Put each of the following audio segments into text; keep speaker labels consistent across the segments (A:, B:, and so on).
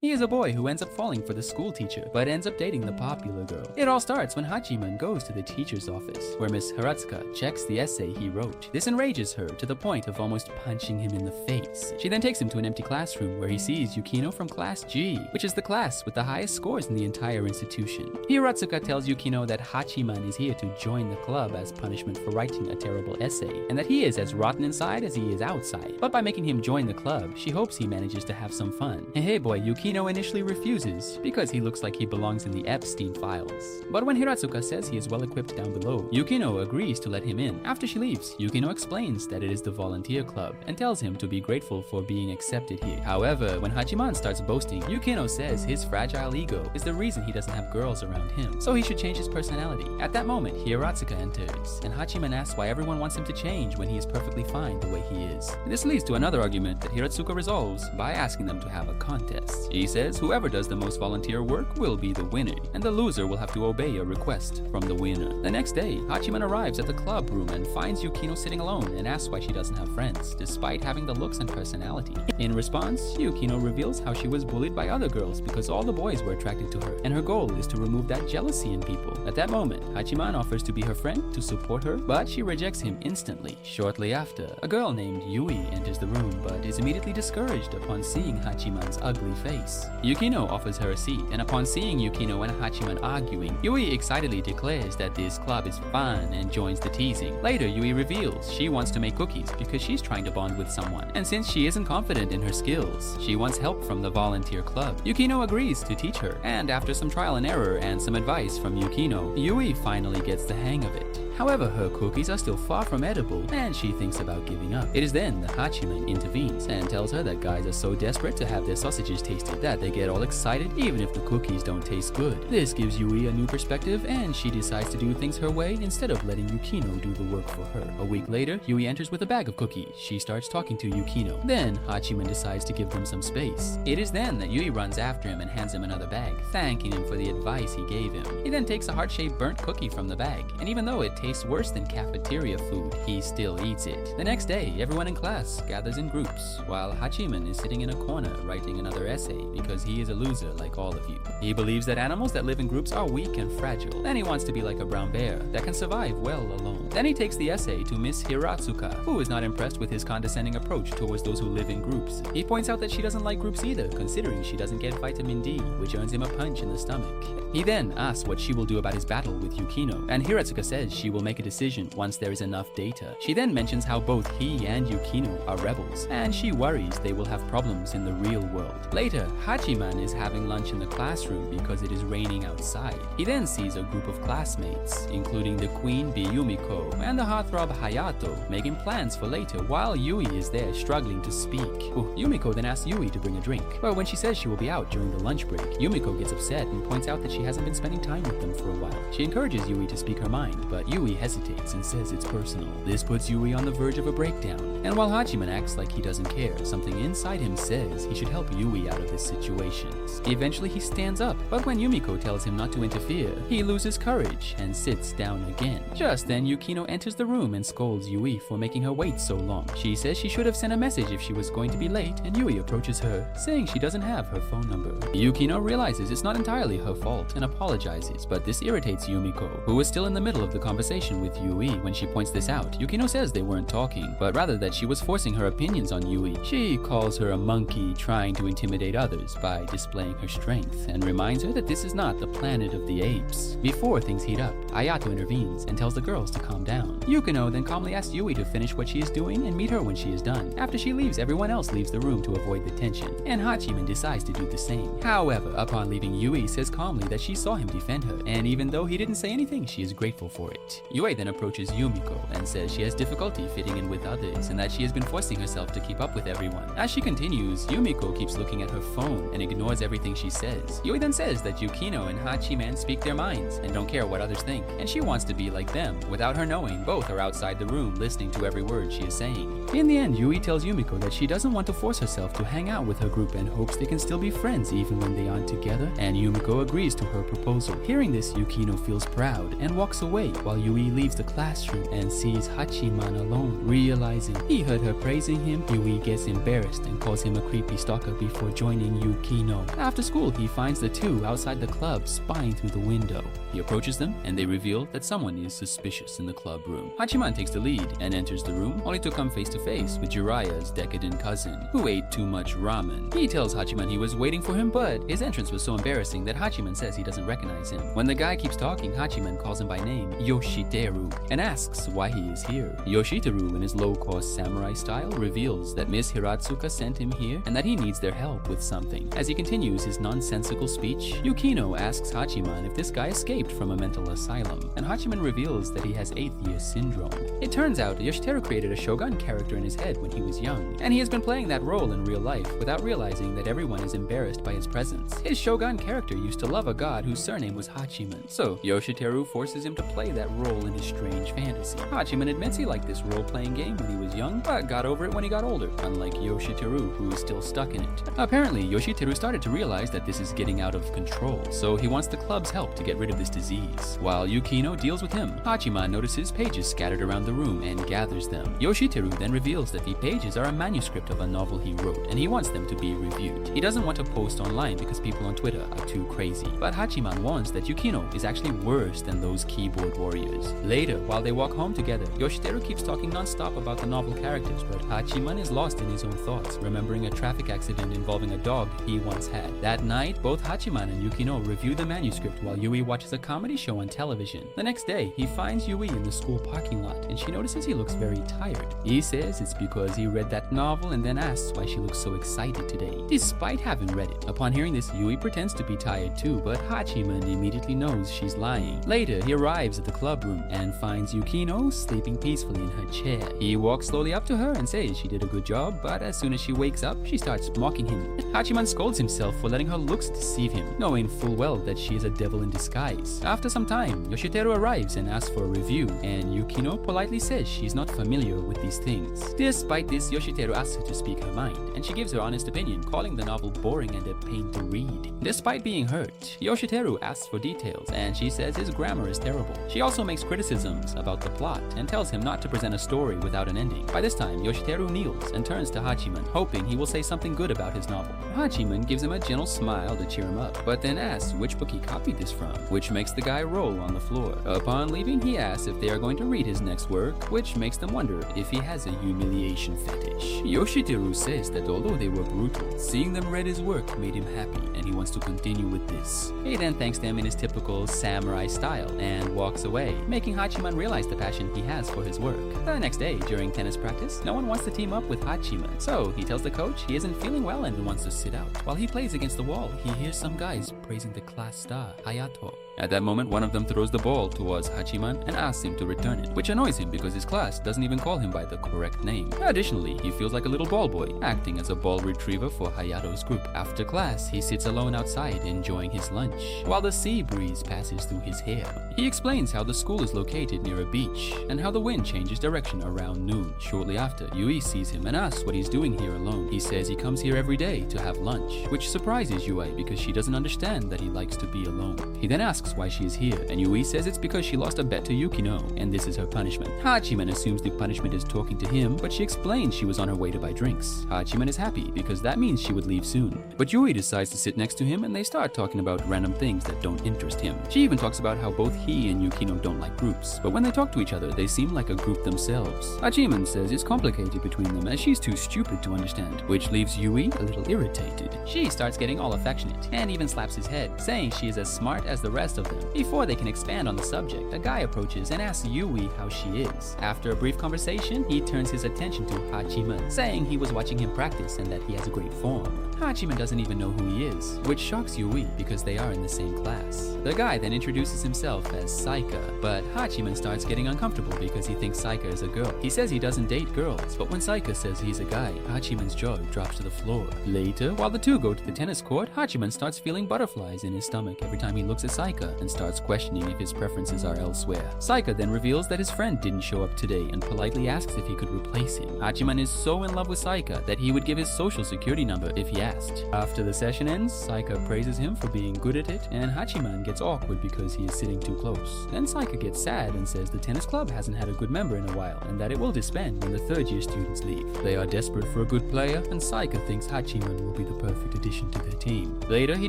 A: He is a boy who ends up falling for the school teacher, but ends up dating the popular girl. It all starts when Hachiman goes to the teacher's office, where Miss Hiratsuka checks the essay he wrote. This enrages her to the point of almost punching him in the face. She then takes him to an empty classroom where he sees Yukino from class G, which is the class with the highest scores in the entire institution. Hiratsuka tells Yukino that Hachiman is here to join the club as punishment for writing a terrible essay, and that he is as rotten inside as he is outside. But by making him join the club, she hopes he manages to have some fun. Hey boy, Yukino initially refuses because he looks like he belongs in the Epstein files. But when Hiratsuka says he is well equipped down below, Yukino agrees to let him in. After she leaves, Yukino explains that it is the volunteer club and tells him to be grateful for being accepted here. However, when Hachiman starts boasting, Yukino says his fragile ego is the reason he doesn't have girls around him, so he should change his personality. At that moment, Hiratsuka enters, and Hachiman asks why everyone wants him to change when he is perfectly fine the way he is. This leads to another argument that Hiratsuka resolves by asking them to have a contest. He says whoever does the most volunteer work will be the winner, and the loser will have to obey a request from the winner. The next day, Hachiman arrives at the club room and finds Yukino sitting alone and asks why she doesn't have friends, despite having the looks and personality. In response, Yukino reveals how she was bullied by other girls because all the boys were attracted to her, and her goal is to remove that jealousy in people. At that moment, Hachiman offers to be her friend to support her, but she rejects him instantly. Shortly after, a girl named Yui enters the room but is immediately discouraged upon seeing Hachiman's ugly face. Yukino offers her a seat, and upon seeing Yukino and Hachiman arguing, Yui excitedly declares that this club is fun and joins the teasing. Later, Yui reveals she wants to make cookies because she's trying to bond with someone, and since she isn't confident in her skills, she wants help from the volunteer club. Yukino agrees to teach her, and after some trial and error and some advice from Yukino, Yui finally gets the hang of it. However, her cookies are still far from edible, and she thinks about giving up. It is then that Hachiman intervenes and tells her that guys are so desperate to have their sausages tasted that they get all excited even if the cookies don't taste good. This gives Yui a new perspective, and she decides to do things her way instead of letting Yukino do the work for her. A week later, Yui enters with a bag of cookies. She starts talking to Yukino. Then, Hachiman decides to give them some space. It is then that Yui runs after him and hands him another bag, thanking him for the advice he gave him. He then takes a heart-shaped burnt cookie from the bag, and even though it tastes worse than cafeteria food, he still eats it. The next day, everyone in class gathers in groups, while Hachiman is sitting in a corner writing another essay because he is a loser like all of you. He believes that animals that live in groups are weak and fragile, and he wants to be like a brown bear that can survive well alone. Then he takes the essay to Miss Hiratsuka, who is not impressed with his condescending approach towards those who live in groups. He points out that she doesn't like groups either, considering she doesn't get vitamin D, which earns him a punch in the stomach. He then asks what she will do about his battle with Yukino, and Hiratsuka says she will make a decision once there is enough data. She then mentions how both he and Yukino are rebels, and she worries they will have problems in the real world. Later, Hachiman is having lunch in the classroom because it is raining outside. He then sees a group of classmates, including the queen Yumiko and the heartthrob Hayato, making plans for later while Yui is there struggling to speak. Yumiko then asks Yui to bring a drink, but when she says she will be out during the lunch break, Yumiko gets upset and points out that she hasn't been spending time with them for a while. She encourages Yui to speak her mind, but Yui hesitates and says it's personal. This puts Yui on the verge of a breakdown, and while Hachiman acts like he doesn't care, something inside him says he should help Yui out of this situation. Eventually he stands up, but when Yumiko tells him not to interfere, he loses courage and sits down again. Just then, Yukino enters the room and scolds Yui for making her wait so long. She says she should have sent a message if she was going to be late, and Yui approaches her, saying she doesn't have her phone number. Yukino realizes it's not entirely her fault and apologizes, but this irritates Yumiko, who is still in the middle of the conversation with Yui when she points this out. Yukino says they weren't talking, but rather that she was forcing her opinions on Yui. She calls her a monkey trying to intimidate others by displaying her strength, and reminds her that this is not the planet of the apes. Before things heat up, Ayato intervenes and tells the girls to calm down. Yukino then calmly asks Yui to finish what she is doing and meet her when she is done. After she leaves, everyone else leaves the room to avoid the tension, and Hachiman decides to do the same. However, upon leaving, Yui says calmly that she saw him defend her, and even though he didn't say anything, she is grateful for it. Yui then approaches Yumiko and says she has difficulty fitting in with others and that she has been forcing herself to keep up with everyone. As she continues, Yumiko keeps looking at her phone and ignores everything she says. Yui then says that Yukino and Hachiman speak their minds and don't care what others think, and she wants to be like them. Without her knowing, both are outside the room listening to every word she is saying. In the end, Yui tells Yumiko that she doesn't want to force herself to hang out with her group and hopes they can still be friends even when they aren't together, and Yumiko agrees to her proposal. Hearing this, Yukino feels proud and walks away while Yui leaves the classroom and sees Hachiman alone. Realizing he heard her praising him, Yui gets embarrassed and calls him a creepy stalker before joining Yukino. After school, he finds the two outside the club spying through the window. He approaches them and they reveal that someone is suspicious in the club room. Hachiman takes the lead and enters the room only to come face to face with Jiraiya's decadent cousin, who ate too much ramen. He tells Hachiman he was waiting for him, but his entrance was so embarrassing that Hachiman says he doesn't recognize him. When the guy keeps talking, Hachiman calls him by name Yoshiteru and asks why he is here. Yoshiteru, in his low-cost samurai style, reveals that Miss Hiratsuka sent him here and that he needs their help with something. As he continues his nonsensical speech, Yukino asks Hachiman if this guy escaped from a mental asylum, and Hachiman reveals that he has 8th year syndrome. It turns out Yoshiteru created a shogun character in his head when he was young, and he has been playing that role in real life without realizing that everyone is embarrassed by his presence. His shogun character used to love a god whose surname was Hachiman, so Yoshiteru forces him to play that role in his strange fantasy. Hachiman admits he liked this role-playing game when he was young, but got over it when he got older, unlike Yoshiteru, who is still stuck in it. Apparently, Yoshiteru started to realize that this is getting out of control, so he wants the club's help to get rid of this disease. While Yukino deals with him, Hachiman notices pages scattered around the room and gathers them. Yoshiteru then reveals that the pages are a manuscript of a novel he wrote, and he wants them to be reviewed. He doesn't want to post online because people on Twitter are too crazy, but Hachiman warns that Yukino is actually worse than those keyboard warriors. Later, while they walk home together, Yoshiteru keeps talking non-stop about the novel characters, but Hachiman is lost in his own thoughts, remembering a traffic accident involving a dog he once had. That night, both Hachiman and Yukino review the manuscript while Yui watches a comedy show on television. The next day, he finds Yui in the school parking lot, and she notices he looks very tired. He says it's because he read that novel and then asks why she looks so excited today, despite having read it. Upon hearing this, Yui pretends to be tired too, but Hachiman immediately knows she's lying. Later, he arrives at the club room and finds Yukino sleeping peacefully in her chair. He walks slowly up to her and says she did a good job, but as soon as she wakes up, she starts mocking him. Hachiman scolds himself for letting her looks deceive him, knowing full well that she is a devil in disguise. After some time, Yoshiteru arrives and asks for a review, and Yukino politely says she's not familiar with these things. Despite this, Yoshiteru asks her to speak her mind, and she gives her honest opinion, calling the novel boring and a pain to read. Despite being hurt, Yoshiteru asks for details, and she says his grammar is terrible. She also makes criticisms about the plot and tells him not to present a story without an ending. By this time, Yoshiteru kneels and turns to Hachiman, hoping he will say something good about his novel. Hachiman gives him a gentle smile to cheer him up, but then asks which book he copied this from, which makes the guy roll on the floor. Upon leaving, he asks if they are going to read his next work, which makes them wonder if he has a humiliation fetish. Yoshiteru says that although they were brutal, seeing them read his work made him happy, and he wants to continue with this. He then thanks them in his typical samurai style and walks away, making Hachiman realize the passion he has for his work. The next day, during tennis practice, no one wants to team up with Hachiman, so he tells the coach he isn't feeling well and wants to sit out. While he plays against the wall, he hears some guys praising the class star, Hayato. At that moment, one of them throws the ball towards Hachiman and asks him to return it, which annoys him because his class doesn't even call him by the correct name. Additionally, he feels like a little ball boy, acting as a ball retriever for Hayato's group. After class, he sits alone outside enjoying his lunch, while the sea breeze passes through his hair. He explains how the school is located near a beach, and how the wind changes direction around noon. Shortly after, Yui sees him and asks what he's doing here alone. He says he comes here every day to have lunch, which surprises Yui because she doesn't understand that he likes to be alone. He then asks why she is here, and Yui says it's because she lost a bet to Yukino, and this is her punishment. Hachiman assumes the punishment is talking to him, but she explains she was on her way to buy drinks. Hachiman is happy because that means she would leave soon. But Yui decides to sit next to him, and they start talking about random things that don't interest him. She even talks about how both he and Yukino don't like groups, but when they talk to each other, they seem like a group themselves. Hachiman says it's complicated between them as she's too stupid to understand, which leaves Yui a little irritated. She starts getting all affectionate, and even slaps his head, saying she is as smart as the rest of them. Before they can expand on the subject, a guy approaches and asks Yui how she is. After a brief conversation, he turns his attention to Hachiman, saying he was watching him practice and that he has a great form. Hachiman doesn't even know who he is, which shocks Yui because they are in the same class. The guy then introduces himself as Saika, but Hachiman starts getting uncomfortable because he thinks Saika is a girl. He says he doesn't date girls, but when Saika says he's a guy, Hachiman's jaw drops to the floor. Later, while the two go to the tennis court, Hachiman starts feeling butterflies in his stomach every time he looks at Saika and starts questioning if his preferences are elsewhere. Saika then reveals that his friend didn't show up today and politely asks if he could replace him. Hachiman is so in love with Saika that he would give his social security number if he asked. fast. After the session ends, Saika praises him for being good at it, and Hachiman gets awkward because he is sitting too close. Then Saika gets sad and says the tennis club hasn't had a good member in a while, and that it will disband when the third-year students leave. They are desperate for a good player, and Saika thinks Hachiman will be the perfect addition to their team. Later, he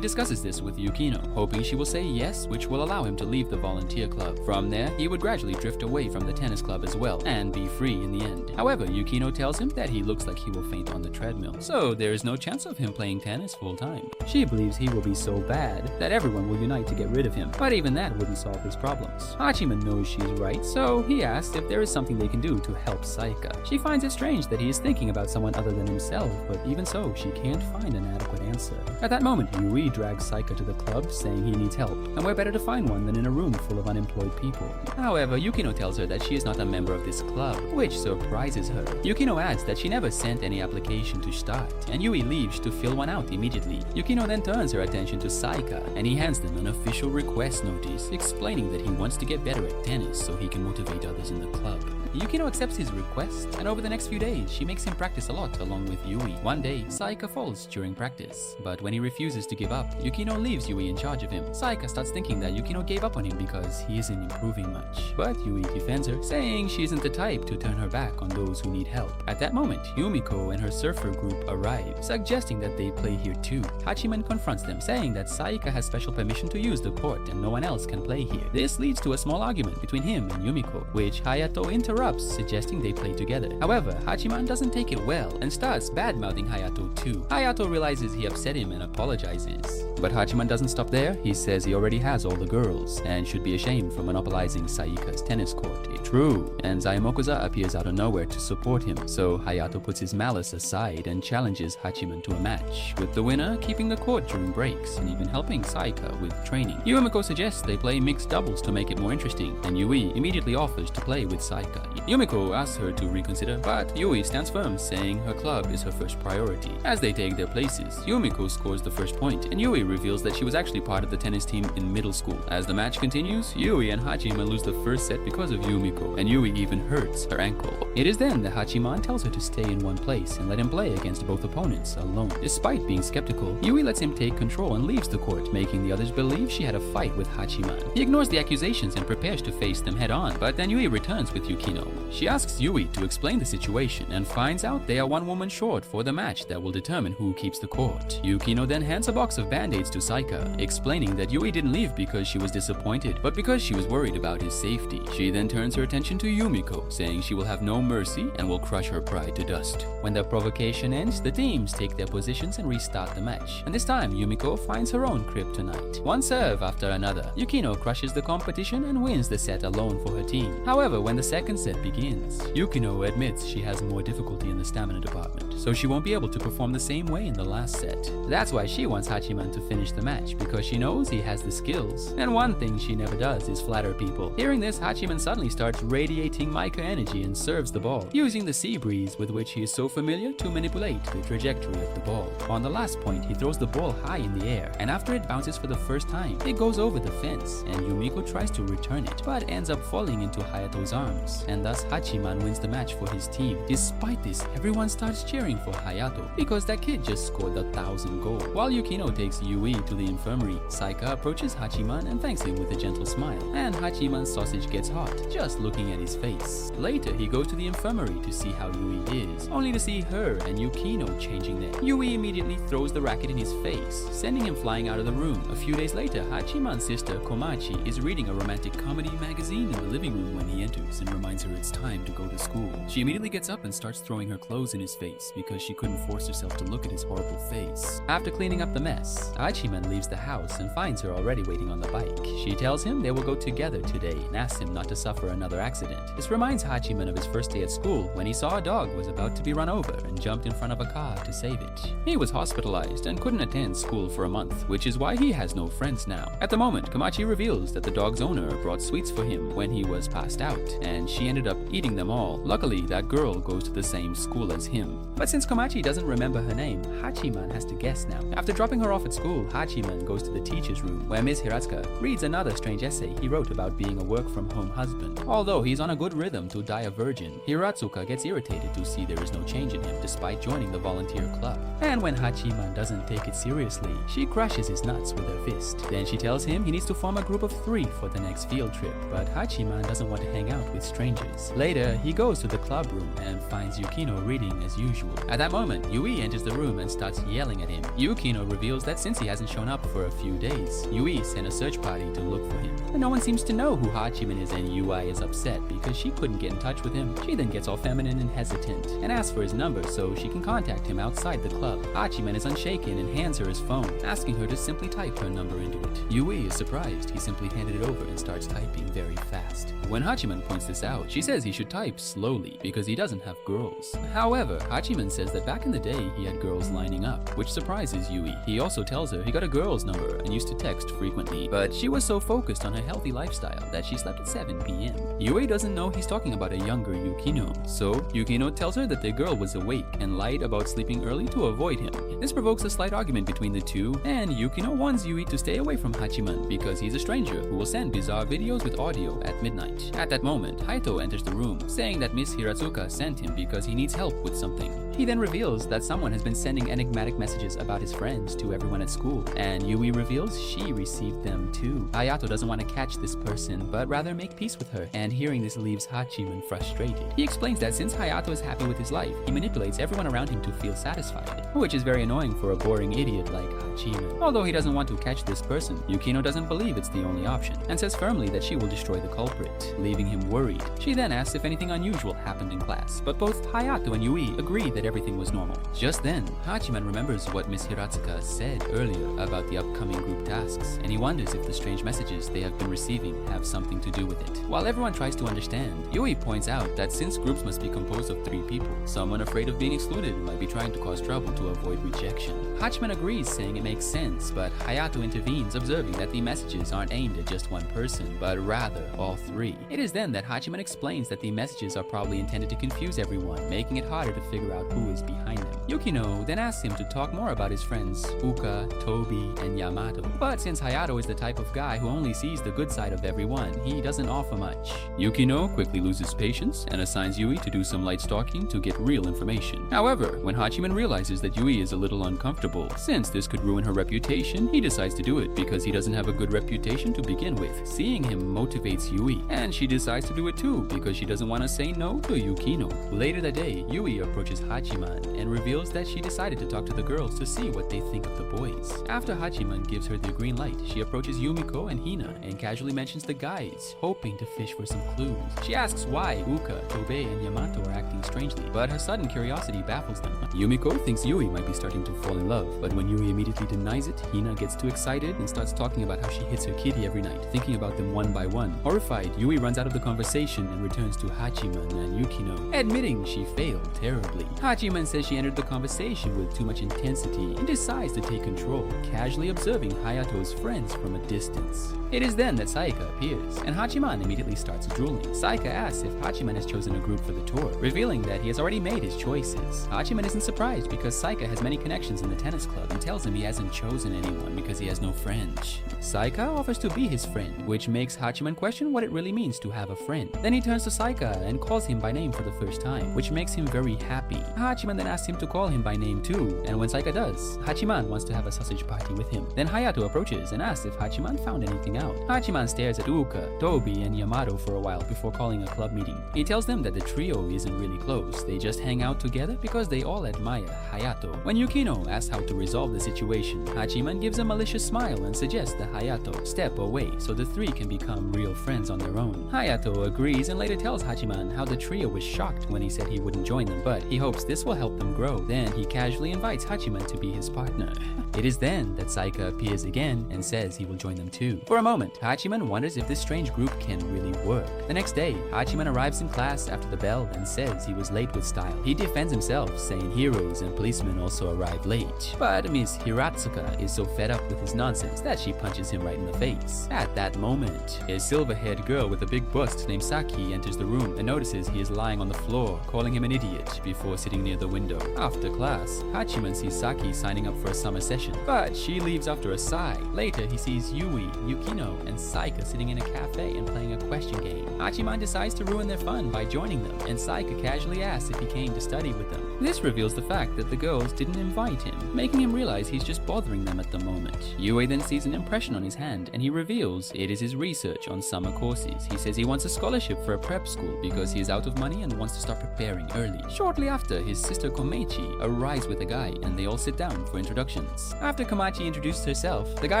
A: discusses this with Yukino, hoping she will say yes, which will allow him to leave the volunteer club. From there, he would gradually drift away from the tennis club as well, and be free in the end. However, Yukino tells him that he looks like he will faint on the treadmill, so there is no chance of him playing tennis full-time. She believes he will be so bad that everyone will unite to get rid of him, but even that wouldn't solve his problems. Hachiman knows she's right, so he asks if there is something they can do to help Saika. She finds it strange that he is thinking about someone other than himself, but even so, she can't find an adequate answer. At that moment, Yui drags Saika to the club, saying he needs help, and where better to find one than in a room full of unemployed people. However, Yukino tells her that she is not a member of this club, which surprises her. Yukino adds that she never sent any application to start, and Yui leaves to fill one out immediately. Yukino then turns her attention to Saika, and he hands them an official request notice, explaining that he wants to get better at tennis so he can motivate others in the club. Yukino accepts his request, and over the next few days, she makes him practice a lot along with Yui. One day, Saika falls during practice, but when he refuses to give up, Yukino leaves Yui in charge of him. Saika starts thinking that Yukino gave up on him because he isn't improving much, but Yui defends her, saying she isn't the type to turn her back on those who need help. At that moment, Yumiko and her surfer group arrive, suggesting that they play here too. Hachiman confronts them, saying that Saika has special permission to use the court and no one else can play here. This leads to a small argument between him and Yumiko, which Hayato interrupts, suggesting they play together. However, Hachiman doesn't take it well and starts bad-mouthing Hayato too. Hayato realizes he upset him and apologizes. But Hachiman doesn't stop there. He says he already has all the girls and should be ashamed for monopolizing Saika's tennis court. It's true. And 𝒏𝒖𝒄𝒊𝒆 appears out of nowhere to support him, so Hayato puts his malice aside and challenges Hachiman to a match, with the winner keeping the court during breaks and even helping Saika with training. Yumiko suggests they play mixed doubles to make it more interesting, and Yui immediately offers to play with Saika. Yumiko asks her to reconsider, but Yui stands firm, saying her club is her first priority. As they take their places, Yumiko scores the first point, and Yui reveals that she was actually part of the tennis team in middle school. As the match continues, Yui and Hachiman lose the first set because of Yumiko, and Yui even hurts her ankle. It is then that Hachiman tells her to stay in one place and let him play against both opponents alone. Despite being skeptical, Yui lets him take control and leaves the court, making the others believe she had a fight with Hachiman. He ignores the accusations and prepares to face them head-on, but then Yui returns with Yukino. She asks Yui to explain the situation and finds out they are one woman short for the match that will determine who keeps the court. Yukino then hands a box of band-aids to Saika, explaining that Yui didn't leave because she was disappointed, but because she was worried about his safety. She then turns her attention to Yumiko, saying she will have no mercy and will crush her pride to dust. When the provocation ends, the teams take their positions and restart the match, and this time Yumiko finds her own kryptonite. One serve after another, Yukino crushes the competition and wins the set alone for her team. However, when the second set begins, Yukino admits she has more difficulty in the stamina department, so she won't be able to perform the same way in the last set. That's why she wants Hachiman to finish the match, because she knows he has the skills. And one thing she never does is flatter people. Hearing this, Hachiman suddenly starts radiating mica energy and serves the ball, using the sea breeze with which he is so familiar to manipulate the trajectory of the ball. On the last point, he throws the ball high in the air, and after it bounces for the first time, it goes over the fence, and Yumiko tries to return it, but ends up falling into Hayato's arms, and thus Hachiman wins the match for his team. Despite this, everyone starts cheering for Hayato, because that kid just scored 1,000 goals. While Yukino takes Yui to the infirmary, Saika approaches Hachiman and thanks him with a gentle smile, and Hachiman's sausage gets hot just looking at his face. Later, he goes to the infirmary to see how Yui is, only to see her and Yukino changing there. Yui immediately throws the racket in his face, sending him flying out of the room. A few days later, Hachiman's sister Komachi is reading a romantic comedy magazine in the living room when he enters and reminds her it's time to go to school. She immediately gets up and starts throwing her clothes in his face because she couldn't force herself to look at his horrible face. After cleaning up the mess, Hachiman leaves the house and finds her already waiting on the bike. She tells him they will go together today and asks him not to suffer another accident. This reminds Hachiman of his first day at school when he saw a dog was about to be run over and jumped in front of a car to save it. He was hospitalized and couldn't attend school for a month, which is why he has no friends now. At the moment, Komachi reveals that the dog's owner brought sweets for him when he was passed out, and she ended up eating them all. Luckily, that girl goes to the same school as him. But since Komachi doesn't remember her name, Hachiman has to guess now. After dropping her off at school, Hachiman goes to the teacher's room, where Ms. Hiratsuka reads another strange essay he wrote about being a work-from-home husband. Although he's on a good rhythm to die a virgin, Hiratsuka gets irritated to see there is no change in him despite joining the volunteer club. And when Hachiman doesn't take it seriously, she crushes his nuts with her fist. Then she tells him he needs to form a group of 3 for the next field trip, but Hachiman doesn't want to hang out with strangers. Later, he goes to the club room and finds Yukino reading as usual. At that moment, Yui enters the room and starts yelling at him. Yukino reveals that since he hasn't shown up for a few days, Yui sent a search party to look for him. And no one seems to know who Hachiman is, and Yui is upset because she couldn't get in touch with him. She then gets all feminine and hesitant and asks for his number so she can contact him outside the club. Hachiman is unshaken and hands her his phone, asking her to simply type her number into it. Yui is surprised. He simply handed it over and starts typing very fast. When Hachiman points this out, she says he should type slowly because he doesn't have girls. However, Hachiman says that back in the day he had girls lining up, which surprises Yui. He also tells her he got a girl's number and used to text frequently, but she was so focused on her healthy lifestyle that she slept at 7 p.m. Yui doesn't know he's talking about a younger Yukino, so Yukino tells her that the girl was awake and lied about sleeping early to avoid him. This provokes a slight argument between the two, and Yukino warns Yui to stay away from Hachiman because he's a stranger who will send bizarre videos with audio at midnight. At that moment, Haito enters the room, saying that Miss Hiratsuka sent him because he needs help with something. He then reveals that someone has been sending enigmatic messages about his friends to everyone at school, and Yui reveals she received them too. Hayato doesn't want to catch this person, but rather make peace with her, and hearing this leaves Hachiman frustrated. He explains that since Hayato is happy with his life, he manipulates everyone around him to feel satisfied, which is very annoying for a boring idiot like Hachiman. Although he doesn't want to catch this person, Yukino doesn't believe it's the only option, and says firmly that she will destroy the culprit, leaving him worried. She then asks if anything unusual happened in class, but both Hayato and Yui agree that everything was normal. Just then, Hachiman remembers what Miss Hiratsuka said earlier about the upcoming group tasks, and he wonders if the strange messages they have been receiving have something to do with it. While everyone tries to understand, Yui points out that since groups must be composed of 3 people, someone afraid of being excluded might be trying to cause trouble to avoid rejection. Hachiman agrees, saying it makes sense, but Hayato intervenes, observing that the messages aren't aimed at just one person, but rather all 3. It is then that Hachiman explains that the messages are probably intended to confuse everyone, making it harder to figure out who is behind them. Yukino then asks him to talk more about his friends Uka, Tobi, and Yamato, but since Hayato is the type of guy who only sees the good side of everyone, he doesn't offer much. Yukino quickly loses patience and assigns Yui to do some light stalking to get real information. However, when Hachiman realizes that Yui is a little uncomfortable, since this could ruin her reputation, he decides to do it because he doesn't have a good reputation to begin with. Seeing him motivates Yui, and she decides to do it too because she doesn't want to say no to Yukino. Later that day, Yui approaches Hachiman and reveals that she decided to talk to the girls to see what they think of the boys. After Hachiman gives her the green light, she approaches Yumiko and Hina and casually mentions the guys, hoping to fish for some clues. She asks why Uka, Tobe, and Yamato are acting strangely, but her sudden curiosity baffles them. Yumiko thinks Yui might be starting to fall in love, but when Yui immediately denies it, Hina gets too excited and starts talking about how she hits her kitty every night, thinking about them one by one. Horrified, Yui runs out of the conversation and returns to Hachiman and Yukino, admitting she failed terribly. Hachiman says she entered the conversation with too much intensity and decides to take control, casually observing Hayato's friends from a distance. It is then that Saika appears, and Hachiman immediately starts drooling. Saika asks if Hachiman has chosen a group for the tour, revealing that he has already made his choices. Hachiman isn't surprised because Saika has many connections in the tennis club and tells him he hasn't chosen anyone because he has no friends. Saika offers to be his friend, which makes Hachiman question what it really means to have a friend. Then he turns to Saika and calls him by name for the first time, which makes him very happy. Hachiman then asks him to call him by name too, and when Saika does, Hachiman wants to have a sausage party with him. Then Hayato approaches and asks if Hachiman found anything out. Hachiman stares at Uka, Tobi, and Yamato for a while before calling a club meeting. He tells them that the trio isn't really close, they just hang out together because they all admire Hayato. When Yukino asks how to resolve the situation, Hachiman gives a malicious smile and suggests that Hayato step away so the 3 can become real friends on their own. Hayato agrees and later tells Hachiman how the trio was shocked when he said he wouldn't join them, but he hopes this will help them grow. Then he casually invites Hachiman to be his partner. It is then that Saika appears again and says he will join them too. For a moment, Hachiman wonders if this strange group can really work. The next day, Hachiman arrives in class after the bell and says he was late with style. He defends himself, saying heroes and policemen also arrive late. late. But Miss Hiratsuka is so fed up with his nonsense that she punches him right in the face. At that moment, a silver-haired girl with a big bust named Saki enters the room and notices he is lying on the floor, calling him an idiot before sitting near the window. After class, Hachiman sees Saki signing up for a summer session, but she leaves after a sigh. Later, he sees Yui, Yukino, and Saika sitting in a cafe and playing a question game. Hachiman decides to ruin their fun by joining them, and Saika casually asks if he came to study with them. This reveals the fact that the girls didn't invite him, making him realize he's just bothering them at the moment. Yui then sees an impression on his hand, and he reveals it is his research on summer courses. He says he wants a scholarship for a prep school because he is out of money and wants to start preparing early. Shortly after, his sister Komechi arrives with a guy, and they all sit down for introductions. After Komachi introduces herself, the guy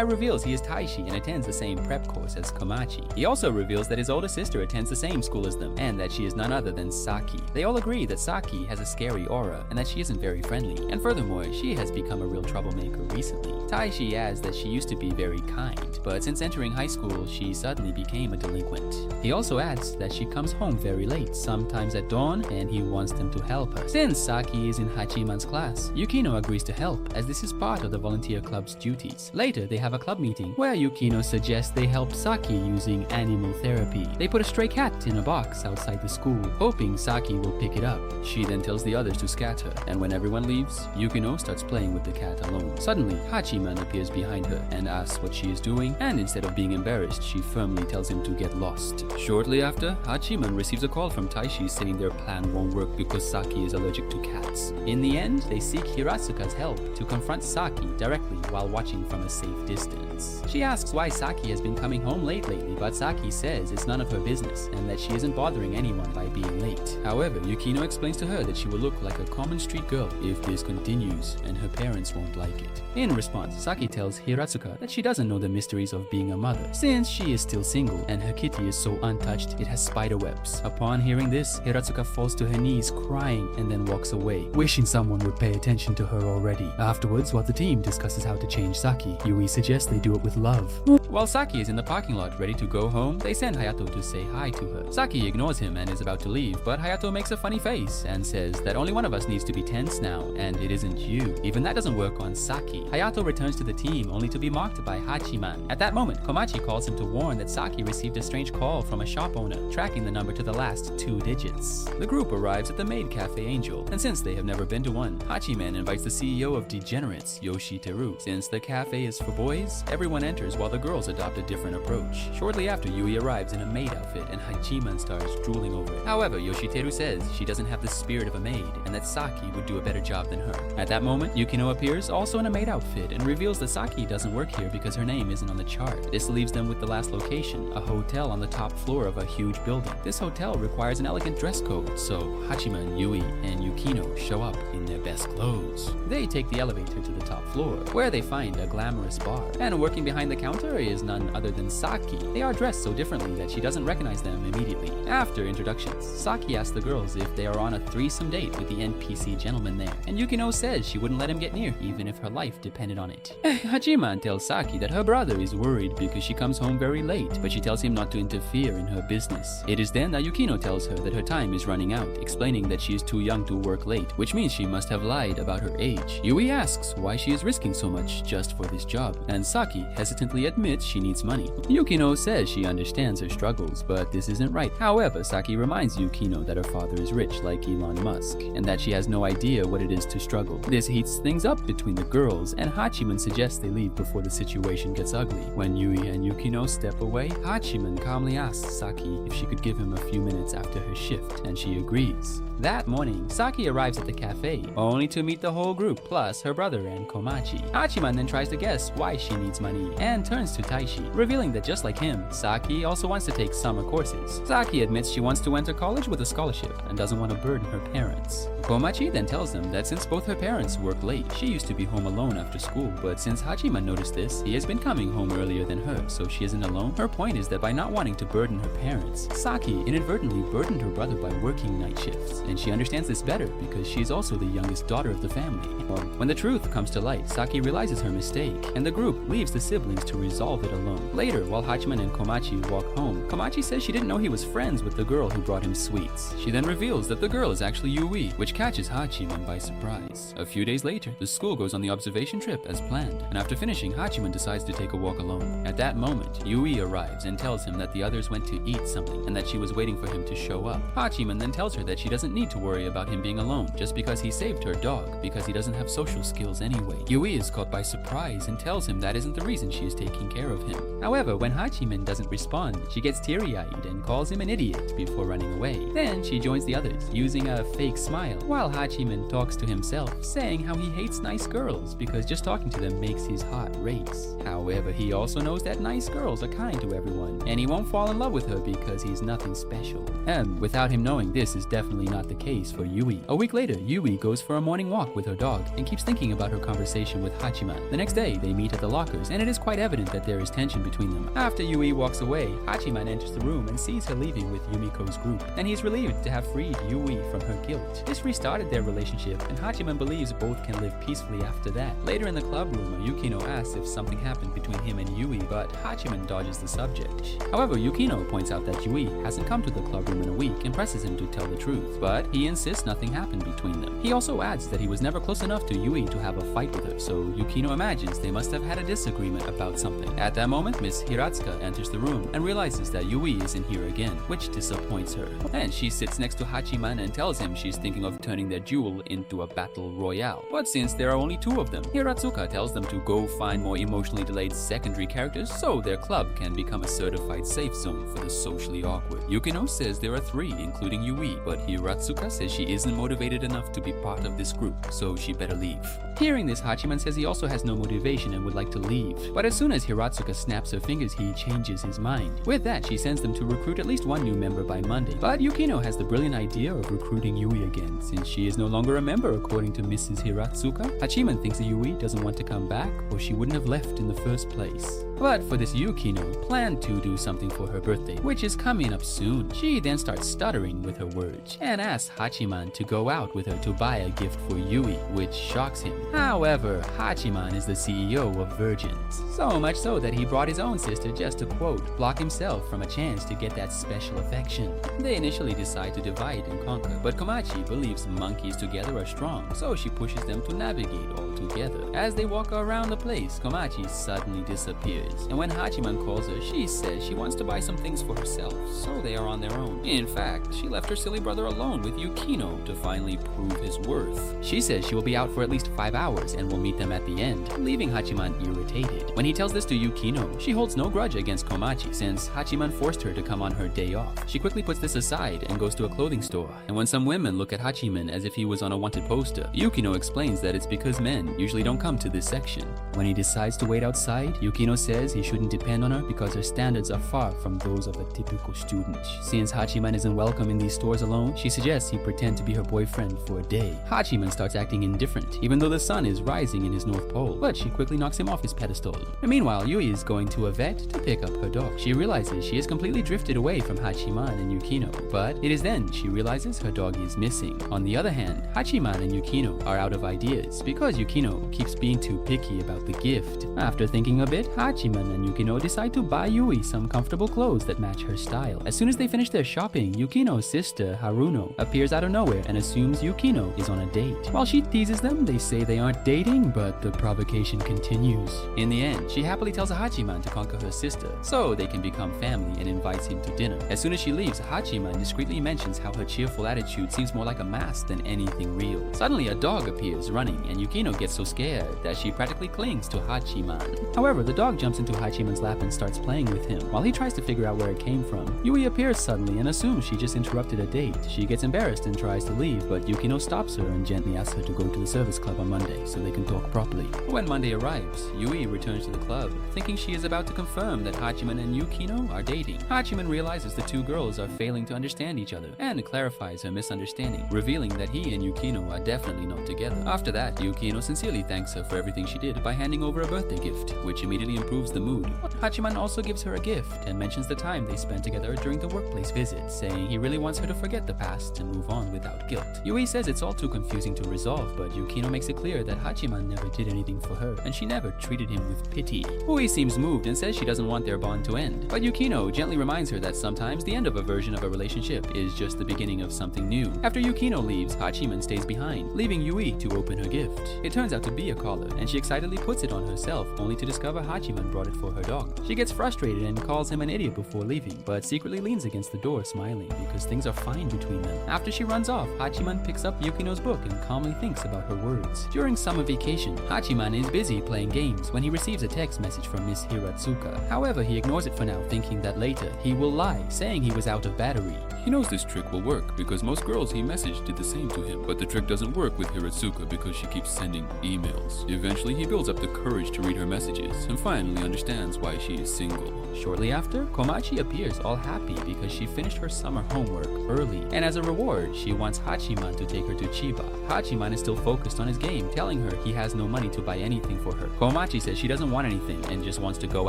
A: reveals he is Taishi and attends the same prep course as Komachi. He also reveals that his older sister attends the same school as them, and that she is none other than Saki. They all agree that Saki has a scary aura, and that she isn't very friendly, and furthermore, she has become a real troublemaker recently. Taishi adds that she used to be very kind, but since entering high school, she suddenly became a delinquent. He also adds that she comes home very late, sometimes at dawn, and he wants them to help her. Since Saki is in Hachiman's class, Yukino agrees to help, as this is part of the volunteer club's duties. Later, they have a club meeting, where Yukino suggests they help Saki using animal therapy. They put a stray cat in a box outside the school, hoping Saki will pick it up. She then tells the others to scatter, and when everyone leaves, Yukino starts playing with the cat alone. Suddenly, Hachiman appears behind her and asks what she is doing, and instead of being embarrassed, she firmly tells him to get lost. Shortly after, Hachiman receives a call from Taishi saying their plan won't work because Saki is allergic to cats. In the end, they seek Hiratsuka's help to confront Saki directly while watching from a safe distance. She asks why Saki has been coming home late lately, but Saki says it's none of her business and that she isn't bothering anyone by being late. However, Yukino explains to her that she will look like a common street girl if this continues, and her parents won't like it. In response, Saki tells Hiratsuka that she doesn't know the mysteries of being a mother, since she is still single and her kitty is so untouched it has spider webs. Upon hearing this, Hiratsuka falls to her knees crying and then walks away, wishing someone would pay attention to her already. Afterwards, while the team discusses how to change Saki, Yui suggests they do it with love. While Saki is in the parking lot ready to go home, they send Hayato to say hi to her. Saki ignores him and is about to leave, but Hayato makes a funny face and says that only one of us needs to be tense now, and it isn't you. Even that doesn't work on Saki. Hayato returns to the team only to be mocked by Hachiman. At that moment, Komachi calls him to warn that Saki received a strange call from a shop owner, tracking the number to the last 2 digits. The group arrives at the Maid Cafe Angel, and since they have never been to one, Hachiman invites the CEO of Degenerates, Yoshiteru. Since the cafe is for boys, everyone enters while the girls adopt a different approach. Shortly after, Yui arrives in a maid outfit and Hachiman starts drooling over it. However, Yoshiteru says she doesn't have the spirit of a maid and that Saki would do a better job than her. At that moment, Yukino appears, also in a maid outfit, and reveals that Saki doesn't work here because her name isn't on the chart. This leaves them with the last location, a hotel on the top floor of a huge building. This hotel requires an elegant dress code, so Hachiman, Yui, and Yukino show up in their best clothes. They take the elevator to the top floor, where they find a glamorous bar, and working behind the counter is none other than Saki. They are dressed so differently that she doesn't recognize them immediately. After introductions, Saki asks the girls if they are on a threesome date with the NPC gentleman there, and Yukino says she wouldn't let him get near even if her life depended on it. Hachiman tells Saki that her brother is worried because she comes home very late, but she tells him not to interfere in her business. It is then that Yukino tells her that her time is running out, explaining that she is too young to work late, which means she must have lied about her age. Yui asks why she is risking so much just for this job, and Saki hesitantly admits she needs money. Yukino says she understands her struggles, but this isn't right. However, Saki reminds Yukino that her father is rich like Elon Musk, and that she has no idea what it is to struggle. This heats things up between the girls, and Hachiman suggests they leave before the situation gets ugly. When Yui and Yukino step away, Hachiman calmly asks Saki if she could give him a few minutes after her shift, and she agrees. That morning, Saki arrives at the cafe, only to meet the whole group, plus her brother and Komachi. Hachiman then tries to guess why she needs money, and turns to Taishi, revealing that just like him, Saki also wants to take summer courses. Saki admits she wants to enter college with a scholarship, and doesn't want to burden her parents. Komachi then tells them that since both her parents work late, she used to be home alone after school, but since Hachiman noticed this, he has been coming home earlier than her, so she isn't alone. Her point is that by not wanting to burden her parents, Saki inadvertently burdened her brother by working night shifts, and she understands this better because she is also the youngest daughter of the family. When the truth comes to light, Saki realizes her mistake, and the group leaves the civil siblings to resolve it alone. Later, while Hachiman and Komachi walk home, Komachi says she didn't know he was friends with the girl who brought him sweets. She then reveals that the girl is actually Yui, which catches Hachiman by surprise. A few days later, the school goes on the observation trip as planned, and after finishing, Hachiman decides to take a walk alone. At that moment, Yui arrives and tells him that the others went to eat something and that she was waiting for him to show up. Hachiman then tells her that she doesn't need to worry about him being alone just because he saved her dog, because he doesn't have social skills anyway. Yui is caught by surprise and tells him that isn't the reason she is taking care of him. However, when Hachiman doesn't respond, she gets teary-eyed and calls him an idiot before running away. Then she joins the others, using a fake smile, while Hachiman talks to himself, saying how he hates nice girls because just talking to them makes his heart race. However, he also knows that nice girls are kind to everyone, and he won't fall in love with her because he's nothing special. And without him knowing, this is definitely not the case for Yui. A week later, Yui goes for a morning walk with her dog and keeps thinking about her conversation with Hachiman. The next day, they meet at the lockers, and it is quite evident that there is tension between them. After Yui walks away, Hachiman enters the room and sees her leaving with Yumiko's group, and he's relieved to have freed Yui from her guilt. This restarted their relationship, and Hachiman believes both can live peacefully after that. Later in the club room, Yukino asks if something happened between him and Yui, but Hachiman dodges the subject. However, Yukino points out that Yui hasn't come to the club room in a week and presses him to tell the truth, but he insists nothing happened between them. He also adds that he was never close enough to Yui to have a fight with her, so Yukino imagines they must have had a disagreement about something. At that moment, Miss Hiratsuka enters the room and realizes that Yui isn't here again, which disappoints her. And she sits next to Hachiman and tells him she's thinking of turning their duel into a battle royale. But since there are only two of them, Hiratsuka tells them to go find more emotionally delayed secondary characters so their club can become a certified safe zone for the socially awkward. Yukino says there are three, including Yui, but Hiratsuka says she isn't motivated enough to be part of this group, so she better leave. Hearing this, Hachiman says he also has no motivation and would like to leave. But as soon as Hiratsuka snaps her fingers, he changes his mind. With that, she sends them to recruit at least one new member by Monday. But Yukino has the brilliant idea of recruiting Yui again, since she is no longer a member according to Mrs. Hiratsuka. Hachiman thinks that Yui doesn't want to come back, or she wouldn't have left in the first place. But for this, Yukino planned to do something for her birthday, which is coming up soon. She then starts stuttering with her words and asks Hachiman to go out with her to buy a gift for Yui, which shocks him. However, Hachiman is the CEO of Virgins, so much so that he brought his own sister just to, quote, block himself from a chance to get that special affection. They initially decide to divide and conquer, but Komachi believes monkeys together are strong, so she pushes them to navigate all together. As they walk around the place, Komachi suddenly disappears, and when Hachiman calls her, she says she wants to buy some things for herself, so they are on their own. In fact, she left her silly brother alone with Yukino to finally prove his worth. She says she will be out for at least 5 hours and will meet them at the end, leaving Hachiman irritated. When he tells this to Yukino, she holds no grudge against Komachi since Hachiman forced her to come on her day off. She quickly puts this aside and goes to a clothing store, and when some women look at Hachiman as if he was on a wanted poster, Yukino explains that it's because men usually don't come to this section. When he decides to wait outside, Yukino says he shouldn't depend on her because her standards are far from those of a typical student. Since Hachiman isn't welcome in these stores alone, she suggests he pretend to be her boyfriend for a day. Hachiman starts acting indifferent, even though the sun is rising in his North Pole, but she quickly knocks him off his pedestal. And meanwhile, Yui is going to a vet to pick up her dog. She realizes she has completely drifted away from Hachiman and Yukino, but it is then she realizes her dog is missing. On the other hand, Hachiman and Yukino are out of ideas because Yukino keeps being too picky about the gift. After thinking a bit, Hachiman and Yukino decide to buy Yui some comfortable clothes that match her style. As soon as they finish their shopping, Yukino's sister, Haruno, appears out of nowhere and assumes Yukino is on a date. While she teases them, they say they aren't dating, but the provocation continues. In the end, she happily tells Hachiman to conquer her sister, so they can become family, and invites him to dinner. As soon as she leaves, Hachiman discreetly mentions how her cheerful attitude seems more like a mask than anything real. Suddenly, a dog appears running, and Yukino gets so scared that she practically clings to Hachiman. However, the dog jumps into Hachiman's lap and starts playing with him. While he tries to figure out where it came from, Yui appears suddenly and assumes she just interrupted a date. She gets embarrassed and tries to leave, but Yukino stops her and gently asks her to go to the service club on Monday so they can talk properly. When Monday arrives, Yui returns to the club, thinking she is about to confirm that Hachiman and Yukino are dating. Hachiman realizes the two girls are failing to understand each other and clarifies her misunderstanding, revealing that he and Yukino are definitely not together. After that, Yukino sincerely thanks her for everything she did by handing over a birthday gift, which immediately improves the mood. Hachiman also gives her a gift and mentions the time they spent together during the workplace visit, saying he really wants her to forget the past and move on without guilt. Yui says it's all too confusing to resolve, but Yukino makes it clear that Hachiman never did anything for her, and she never treated him with pity. Ui seems moved and says she doesn't want their bond to end, but Yukino gently reminds her that sometimes the end of a version of a relationship is just the beginning of something new. After Yukino leaves, Hachiman stays behind, leaving Yui to open her gift. It turns out to be a collar, and she excitedly puts it on herself, only to discover Hachiman brought it for her dog. She gets frustrated and calls him an idiot before leaving, but secretly leans against the door smiling because things are fine between them. After she runs off, Hachiman picks up Yukino's book and calmly thinks about her words. During summer vacation, Hachiman is busy playing games when he receives a text message from Miss Hiratsuka. However, he ignores it for now, thinking that later he will lie, saying he was out of battery.
B: He knows this trick will work because most girls he messaged did the same to him, but the trick doesn't work with Hiratsuka because she keeps sending emails. Eventually, he builds up the courage to read her messages and finally understands why she is single.
A: Shortly after, Komachi appears all happy because she finished her summer homework early, and as a reward, she wants Hachiman to take her to Chiba. Hachiman is still focused on his game, telling her he has no money to buy anything for her. Komachi says she doesn't want anything and just wants to go